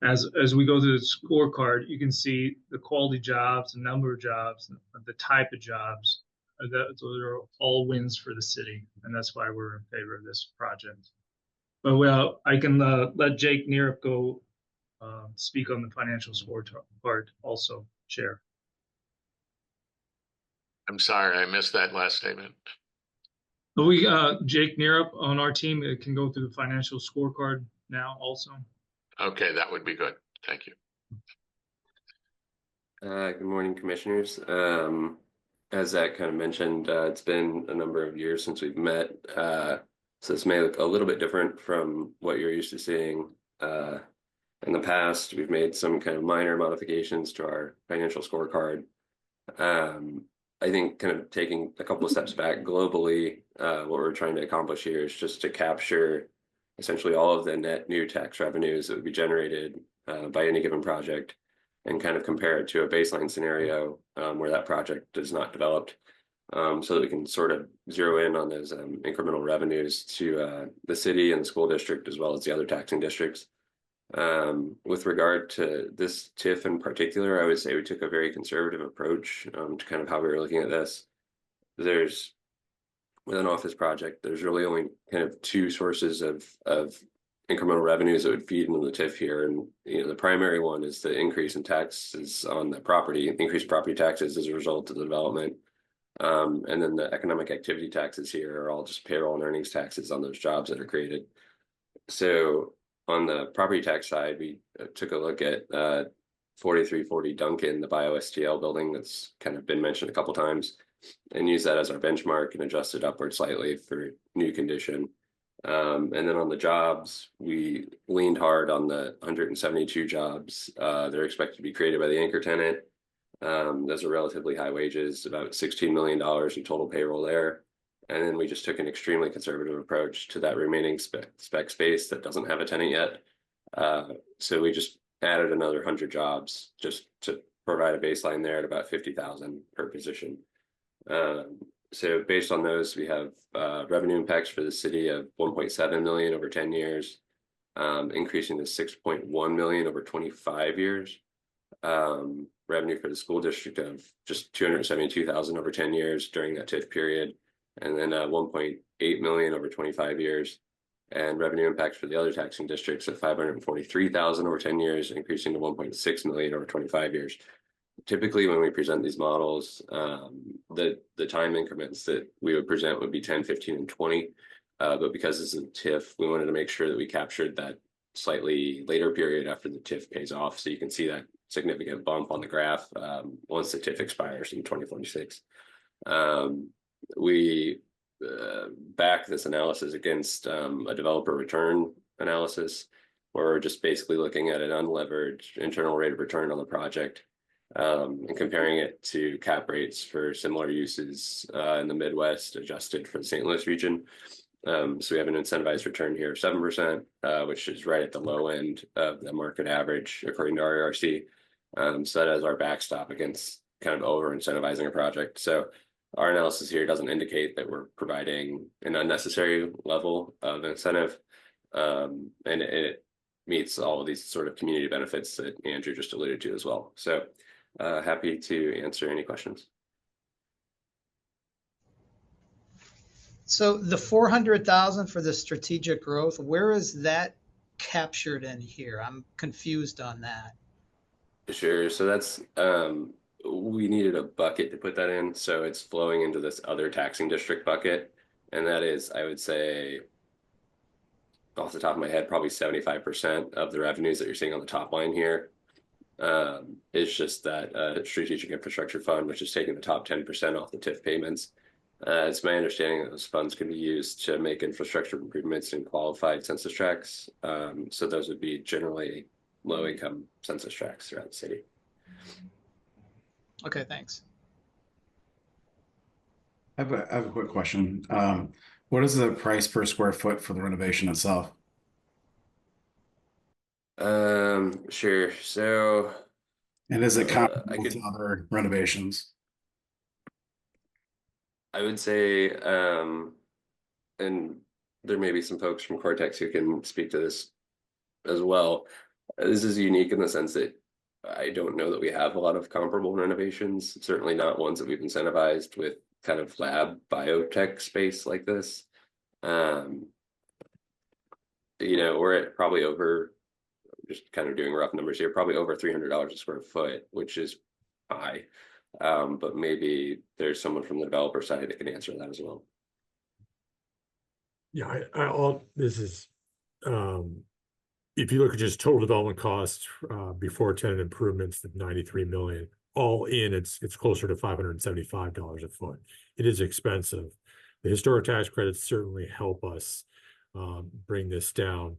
as we go through the scorecard, you can see the quality jobs, the number of jobs, the type of jobs. Those are all wins for the city, and that's why we're in favor of this project. But well, I can let Jake Nerup go speak on the financial scorecard also, Chair. I'm sorry, I missed that last statement. But Jake Nerup on our team can go through the financial scorecard now also. Okay, that would be good. Thank you. Good morning, commissioners. As Zach kind of mentioned, it's been a number of years since we've met. So this may look a little bit different from what you're used to seeing. In the past, we've made some kind of minor modifications to our financial scorecard. I think kind of taking a couple of steps back globally, what we're trying to accomplish here is just to capture essentially all of the net new tax revenues that would be generated by any given project, and kind of compare it to a baseline scenario where that project is not developed, so that we can sort of zero in on those incremental revenues to the city and the school district, as well as the other taxing districts. With regard to this TIF in particular, I would say we took a very conservative approach to kind of how we were looking at this. With an office project, there's really only kind of two sources of incremental revenues that would feed into the TIF here. And the primary one is the increase in taxes on the property, increased property taxes as a result of the development. And then the economic activity taxes here are all just payroll and earnings taxes on those jobs that are created. So on the property tax side, we took a look at 4340 Duncan, the bio-STL building that's kind of been mentioned a couple times, and use that as our benchmark and adjust it upward slightly for new condition. And then on the jobs, we leaned hard on the 172 jobs that are expected to be created by the anchor tenant. Those are relatively high wages, about $16 million in total payroll there. And then we just took an extremely conservative approach to that remaining spec space that doesn't have a tenant yet. So we just added another 100 jobs just to provide a baseline there at about 50,000 per position. So based on those, we have revenue impacts for the city of 1.7 million over 10 years, increasing to 6.1 million over 25 years. Revenue for the school district of just 272,000 over 10 years during that TIF period, and then 1.8 million over 25 years. And revenue impacts for the other taxing districts of 543,000 over 10 years, increasing to 1.6 million over 25 years. Typically, when we present these models, the time increments that we would present would be 10, 15, and 20. But because this is a TIF, we wanted to make sure that we captured that slightly later period after the TIF pays off. So you can see that significant bump on the graph once the TIF expires in 2026. We back this analysis against a developer return analysis, where we're just basically looking at an unlevered internal rate of return on the project, and comparing it to cap rates for similar uses in the Midwest, adjusted for the St. Louis region. So we have an incentivized return here of 7%, which is right at the low end of the market average, according to RERC. So that is our backstop against kind of over incentivizing a project. So our analysis here doesn't indicate that we're providing an unnecessary level of incentive, and it meets all of these sort of community benefits that Andrew just alluded to as well. So happy to answer any questions. So the 400,000 for the strategic growth, where is that captured in here? I'm confused on that. Sure. So that's we needed a bucket to put that in, so it's flowing into this other taxing district bucket, and that is, I would say, off the top of my head, probably 75% of the revenues that you're seeing on the top line here. It's just that strategic infrastructure fund, which is taking the top 10% off the TIF payments. It's my understanding that those funds can be used to make infrastructure improvements in qualified census tracts. So those would be generally low-income census tracts throughout the city. Okay, thanks. I have a quick question. What is the price per square foot for the renovation itself? Sure. So, and is it I comparable could, to other renovations? I would say, and there may be some folks from Cortex who can speak to this as well. This is unique in the sense that I don't know that we have a lot of comparable renovations, certainly not ones that we've incentivized with kind of lab biotech space like this. We're at probably over, just kind of doing rough numbers here, probably over $300 a square foot, which is high. But maybe there's someone from the developer side that can answer that as well. Yeah, this is, if you look at just total development costs before tenant improvements, the 93 million, all in, it's closer to $575 a foot. It is expensive. The historic tax credits certainly help us bring this down,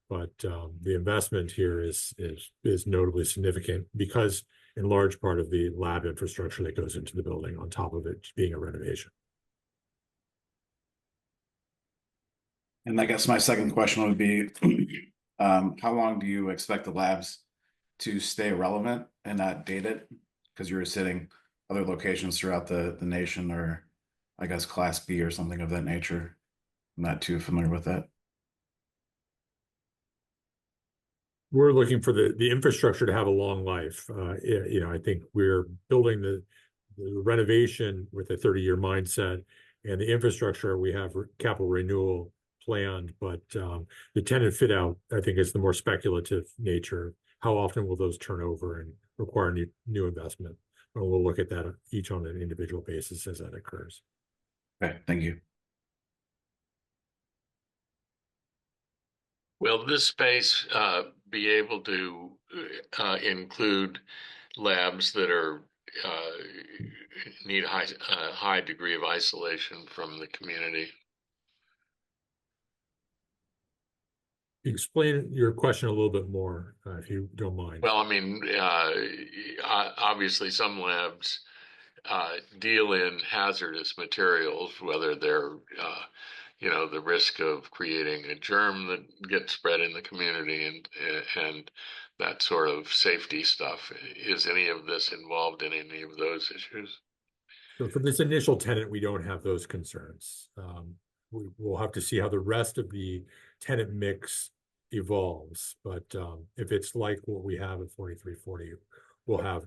but the investment here is notably significant because in large part of the lab infrastructure that goes into the building on top of it being a renovation. And I guess my second question would be, how long do you expect the labs to stay relevant and not dated? Because you're sitting other locations throughout the nation, or I guess Class B or something of that nature. I'm not too familiar with that. We're looking for the infrastructure to have a long life. I think we're building the renovation with a 30-year mindset, and the infrastructure we have capital renewal planned, but the tenant fit out, I think, is the more speculative nature. How often will those turn over and require new investment? And we'll look at that each on an individual basis as that occurs. Okay, thank you. Will this space be able to include labs that are need a high degree of isolation from the community? Explain your question a little bit more, if you don't mind. Well, I mean, obviously some labs deal in hazardous materials, whether they're, the risk of creating a germ that gets spread in the community and that sort of safety stuff. Is any of this involved in any of those issues? So for this initial tenant, we don't have those concerns. We'll have to see how the rest of the tenant mix evolves, but if it's like what we have at 4340, we'll have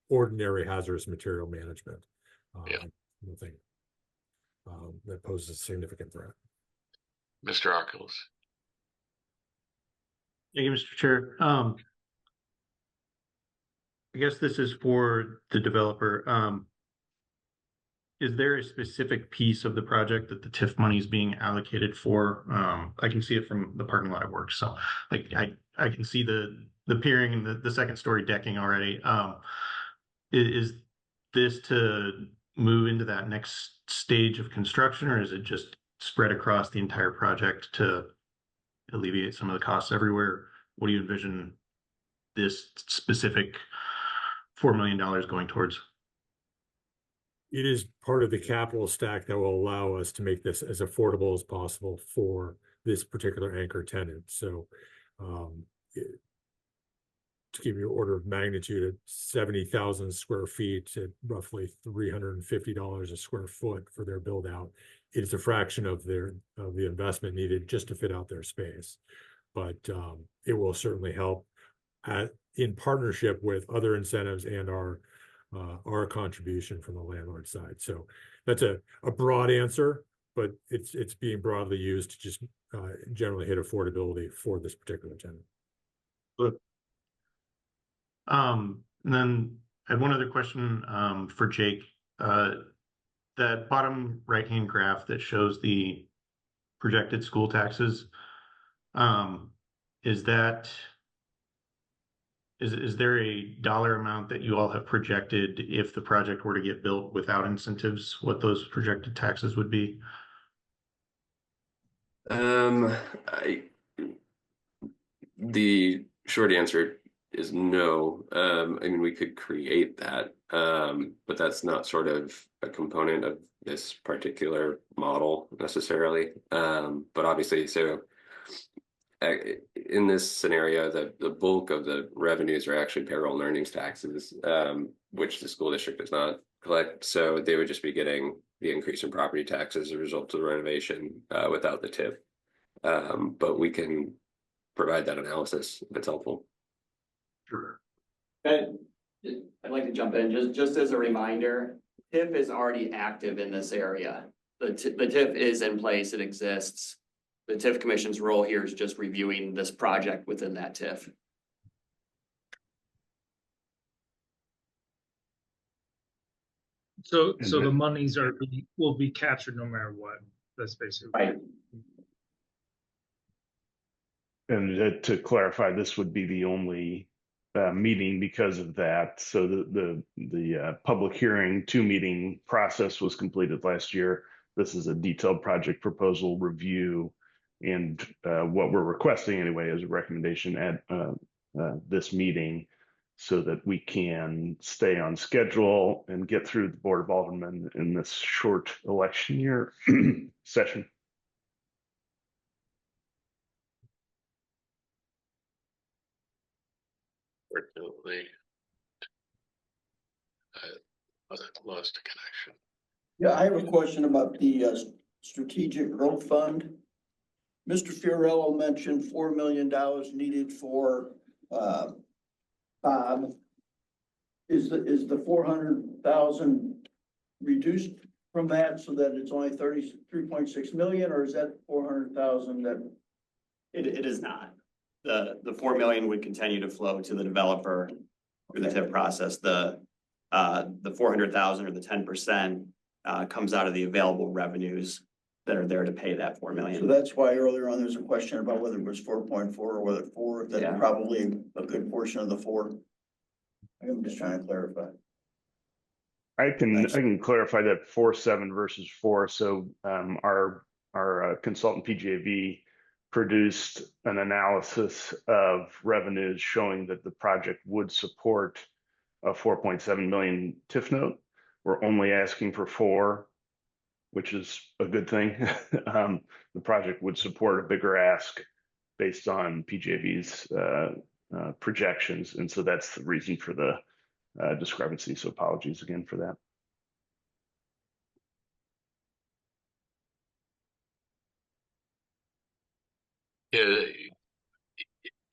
ordinary hazardous material management. Nothing that poses a significant threat. Mr. Arkeles. Thank you, Mr. Chair. I guess this is for the developer. Is there a specific piece of the project that the TIF money is being allocated for? I can see it from the parking lot I work. So like I can see the piering and the second story decking already. Is this to move into that next stage of construction, or is it just spread across the entire project to alleviate some of the costs everywhere? What do you envision this specific $4 million going towards? It is part of the capital stack that will allow us to make this as affordable as possible for this particular anchor tenant. So to give you an order of magnitude, at 70,000 square feet at roughly $350 a square foot for their build out, it's a fraction of the investment needed just to fit out their space. But it will certainly help in partnership with other incentives and our contribution from the landlord side. So that's a broad answer, but it's being broadly used to just generally hit affordability for this particular tenant. And then I had one other question for Jake. That bottom right-hand graph that shows the projected school taxes, is there a dollar amount that you all have projected if the project were to get built without incentives, what those projected taxes would be? The short answer is no. I mean, we could create that, but that's not sort of a component of this particular model necessarily. But obviously, so in this scenario, the bulk of the revenues are actually payroll and earnings taxes, which the school district does not collect. So they would just be getting the increase in property taxes as a result of the renovation without the TIF. But we can provide that analysis if it's helpful. Sure. And I'd like to jump in just as a reminder, TIF is already active in this area. The TIF is in place, it exists. The TIF Commission's role here is just reviewing this project within that TIF. So the monies will be captured no matter what. That's basically right. And to clarify, this would be the only meeting because of that. So the public hearing 2 meeting process was completed last year. This is a detailed project proposal review, and what we're requesting anyway is a recommendation at this meeting, so that we can stay on schedule and get through the Board of Aldermen in this short election year session. Fortunately, I lost a connection. Yeah, I have a question about the strategic growth fund. Mr. Fiorello mentioned $4 million needed for Bob. Is the 400,000 reduced from that so that it's only 33.6 million, or is that 400,000 that? It is not. The 4 million would continue to flow to the developer through the TIF process. The 400,000 or the 10% comes out of the available revenues that are there to pay that 4 million. So that's why earlier on, there was a question about whether it was 4.4 or whether 4, that's probably a good portion of the 4. I'm just trying to clarify. I can clarify that 4.7 versus 4. So our consultant PGAV produced an analysis of revenues showing that the project would support a 4.7 million TIF note. We're only asking for 4, which is a good thing. The project would support a bigger ask based on PGAV's projections, and so that's the reason for the discrepancy. So apologies again for that.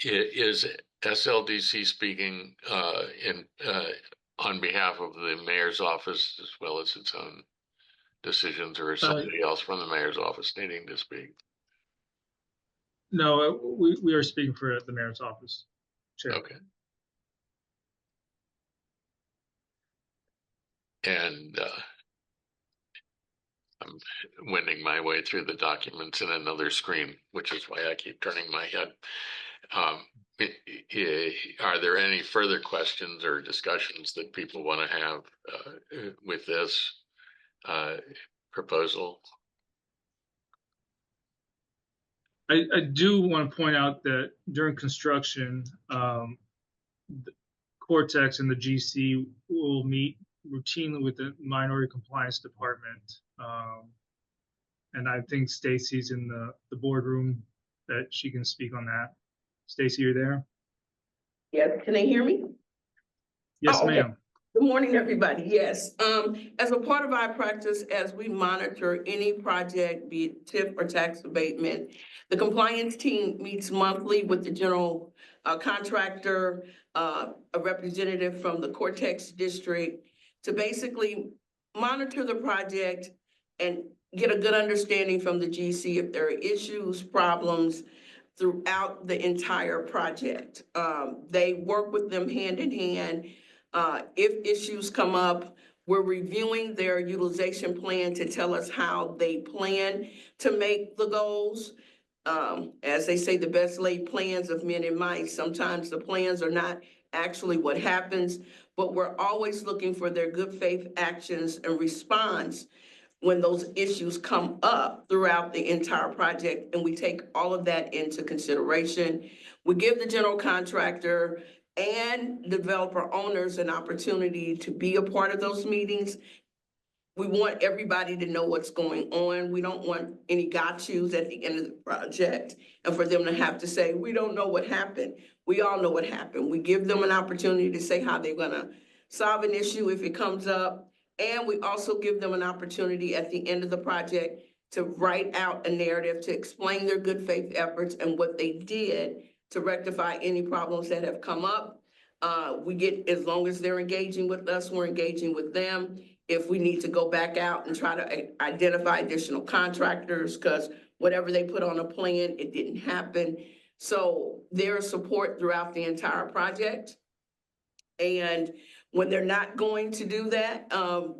Is SLDC speaking on behalf of the mayor's office as well as its own decisions, or is somebody else from the mayor's office needing to speak? No, we are speaking for the mayor's office. Chair. Okay. And I'm wending my way through the documents in another screen, which is why I keep turning my head. Are there any further questions or discussions that people want to have with this proposal? I do want to point out that during construction, Cortex and the GC will meet routinely with the Minority Compliance Department. And I think Stacy's in the boardroom that she can speak on that. Stacy, you're there? Yes, can they hear me? Yes, ma'am. Good morning, everybody. Yes, as a part of our practice, as we monitor any project, be it TIF or tax abatement, the compliance team meets monthly with the general contractor, a representative from the Cortex district, to basically monitor the project and get a good understanding from the GC if there are issues, problems throughout the entire project. They work with them hand in hand. If issues come up, we're reviewing their utilization plan to tell us how they plan to make the goals. As they say, the best laid plans of men and mice. Sometimes the plans are not actually what happens, but we're always looking for their good faith actions and response when those issues come up throughout the entire project, and we take all of that into consideration. We give the general contractor and developer owners an opportunity to be a part of those meetings. We want everybody to know what's going on. We don't want any got yous at the end of the project and for them to have to say, we don't know what happened. We all know what happened. We give them an opportunity to say how they're gonna solve an issue if it comes up. And we also give them an opportunity at the end of the project to write out a narrative to explain their good faith efforts and what they did to rectify any problems that have come up. We get, as long as they're engaging with us, we're engaging with them. If we need to go back out and try to identify additional contractors, because whatever they put on a plan, it didn't happen. So there's support throughout the entire project. And when they're not going to do that,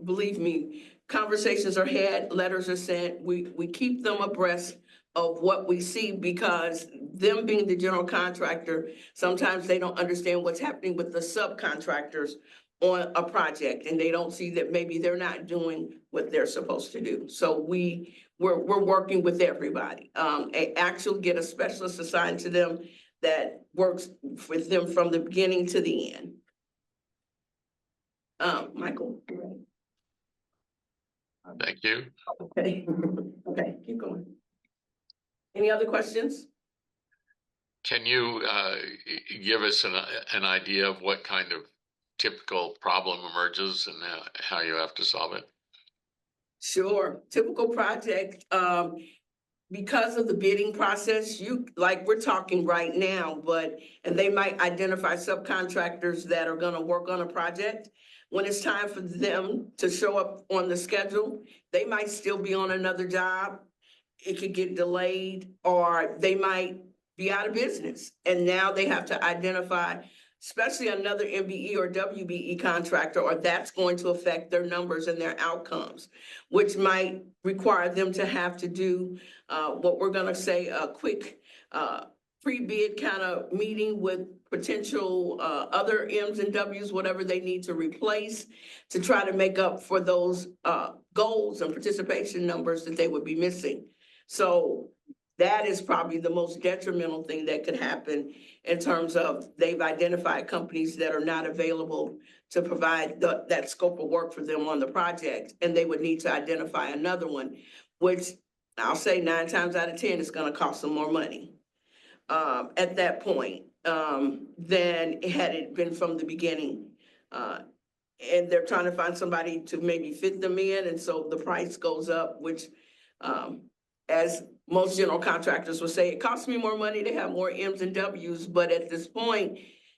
believe me, conversations are had, letters are sent. We keep them abreast of what we see, because them being the general contractor, sometimes they don't understand what's happening with the subcontractors on a project, and they don't see that maybe they're not doing what they're supposed to do. So we're working with everybody. Actually get a specialist assigned to them that works with them from the beginning to the end. Michael. Thank you. Okay. Okay, keep going. Any other questions? Can you give us an idea of what kind of typical problem emerges and how you have to solve it? Sure. Typical project, because of the bidding process, like we're talking right now, and they might identify subcontractors that are gonna work on a project. When it's time for them to show up on the schedule, they might still be on another job. It could get delayed, or they might be out of business. And now they have to identify, especially another MBE or WBE contractor, or that's going to affect their numbers and their outcomes, which might require them to have to do what we're gonna say a quick pre-bid kind of meeting with potential other M's and W's, whatever they need to replace, to try to make up for those goals and participation numbers that they would be missing. So that is probably the most detrimental thing that could happen, in terms of they've identified companies that are not available to provide that scope of work for them on the project, and they would need to identify another one, which I'll say 9 times out of 10, it's gonna cost them more money at that point than had it been from the beginning. And they're trying to find somebody to maybe fit them in, and so the price goes up, which as most general contractors will say, it costs me more money to have more M's and W's, but at this point,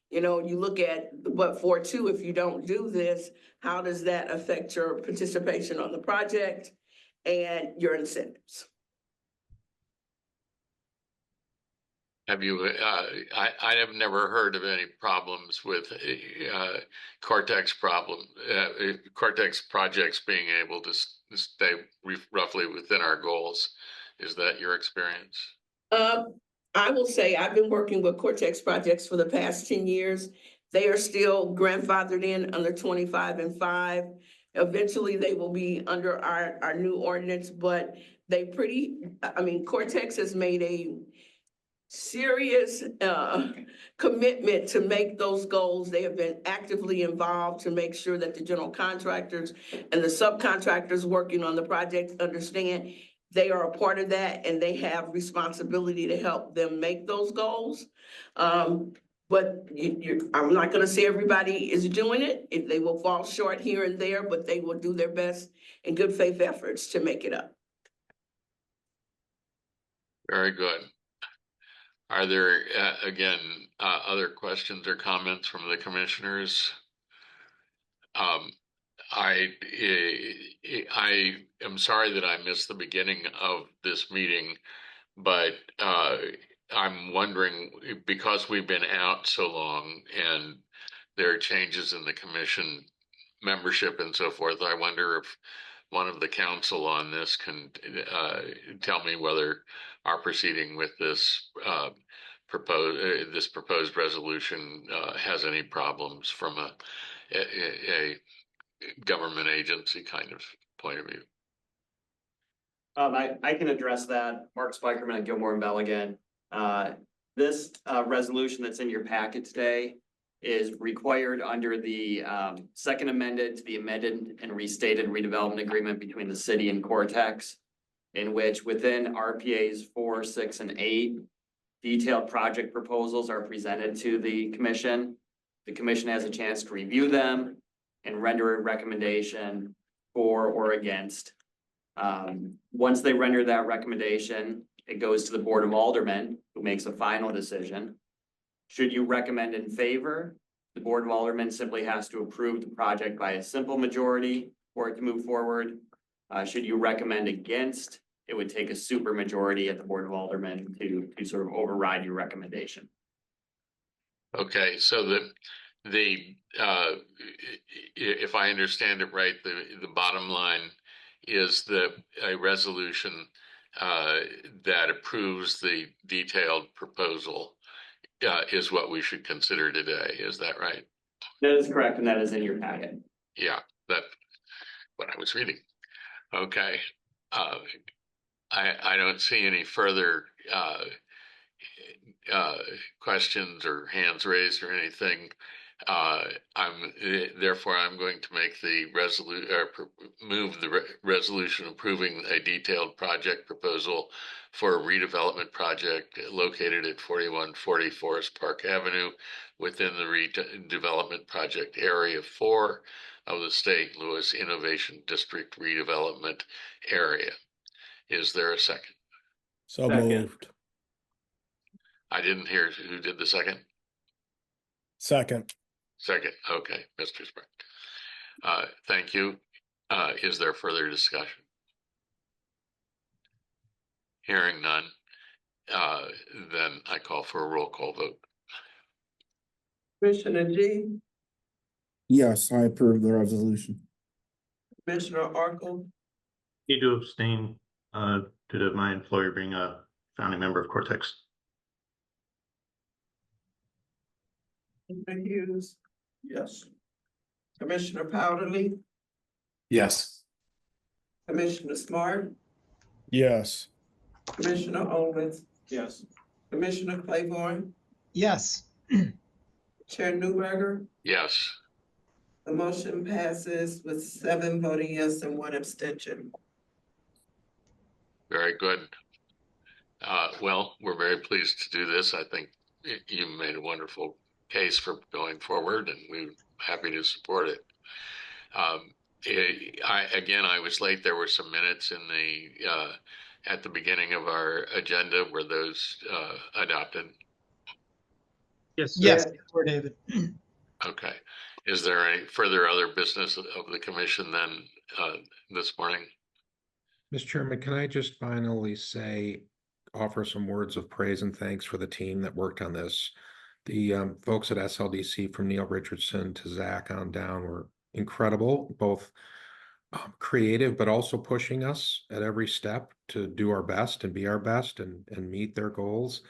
you look at what for too, if you don't do this, how does that affect your participation on the project and your incentives? Have you, I have never heard of any problems with Cortex projects being able to stay roughly within our goals. Is that your experience? I will say I've been working with Cortex projects for the past 10 years. They are still grandfathered in under 25 and 5. Eventually they will be under our new ordinance, but Cortex has made a serious commitment to make those goals. They have been actively involved to make sure that the general contractors and the subcontractors working on the project understand they are a part of that, and they have responsibility to help them make those goals. But I'm not gonna say everybody is doing it. If they will fall short here and there, but they will do their best in good faith efforts to make it up. Very good. Are there, again, other questions or comments from the commissioners? I am sorry that I missed the beginning of this meeting, but I'm wondering, because we've been out so long and there are changes in the commission membership and so forth, I wonder if one of the council on this can tell me whether our proceeding with this proposed resolution has any problems from a government agency kind of point of view. I can address that. Mark Spikerman and Gilmore and Bell again. This resolution that's in your packet today is required under the second amended to the amended and restated redevelopment agreement between the city and Cortex, in which within RPAs 4, 6, and 8, detailed project proposals are presented to the commission. The commission has a chance to review them and render a recommendation for or against. Once they render that recommendation, it goes to the Board of Aldermen, who makes a final decision. Should you recommend in favor, the Board of Aldermen simply has to approve the project by a simple majority for it to move forward. Should you recommend against, it would take a super majority at the Board of Aldermen to sort of override your recommendation. Okay, so if I understand it right, the bottom line is that a resolution that approves the detailed proposal is what we should consider today. Is that right? That is correct, and that is in your packet. Yeah, that's what I was reading. Okay. I don't see any further questions or hands raised or anything. Therefore I'm going to make the move the resolution approving a detailed project proposal for a redevelopment project located at 4140 Forest Park Avenue within the redevelopment project area 4 of the St. Louis Innovation District redevelopment area. Is there a second? So moved. I didn't hear who did the second. Second. Second. Okay, Mr. Sprague. Thank you. Is there further discussion? Hearing none, then I call for a roll call vote. Commissioner G, Yes, I approve the resolution. Commissioner Arkell, Need to abstain due to my employer being a founding member of Cortex. Commissioner Hughes, Yes. Commissioner Powderly, Yes. Commissioner Smart, Yes. Commissioner Owens, Yes. Commissioner Claiborne, Yes. Chair Newberger. Yes. The motion passes with 7 voting yes and 1 abstention. Very good. Well, we're very pleased to do this. I think you made a wonderful case for going forward, and we're happy to support it. I was late. There were some minutes in at the beginning of our agenda. Were those adopted? Yes, sir. Yes, for David. Okay. Is there any further other business of the commission then this morning? Mr. Chairman, can I just finally offer some words of praise and thanks for the team that worked on this. The folks at SLDC, from Neil Richardson to Zach on down, were incredible, both creative, but also pushing us at every step to do our best and be our best and meet their goals.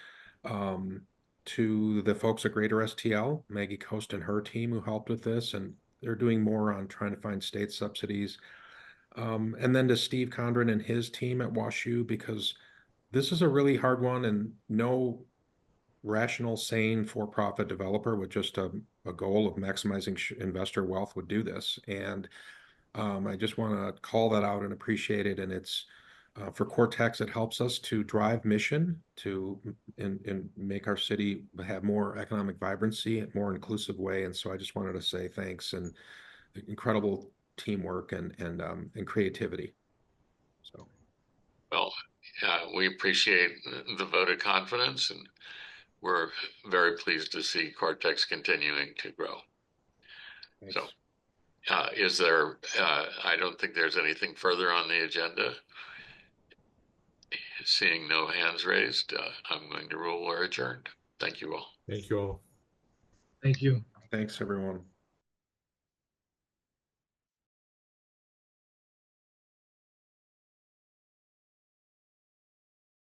To the folks at Greater STL, Maggie Coast and her team who helped with this, and they're doing more on trying to find state subsidies. And then to Steve Condren and his team at WashU, because this is a really hard one, and no rational, sane, for-profit developer with just a goal of maximizing investor wealth would do this. And I just want to call that out and appreciate it. And it's for Cortex, it helps us to drive mission and make our city have more economic vibrancy, a more inclusive way. And so I just wanted to say thanks and incredible teamwork and creativity. So, Well, we appreciate the vote of confidence, and we're very pleased to see Cortex continuing to grow. thanks. So, Is there, I don't think there's anything further on the agenda. Seeing no hands raised, I'm going to rule we're adjourned. Thank you all. Thank you all. Thank you. Thanks, everyone.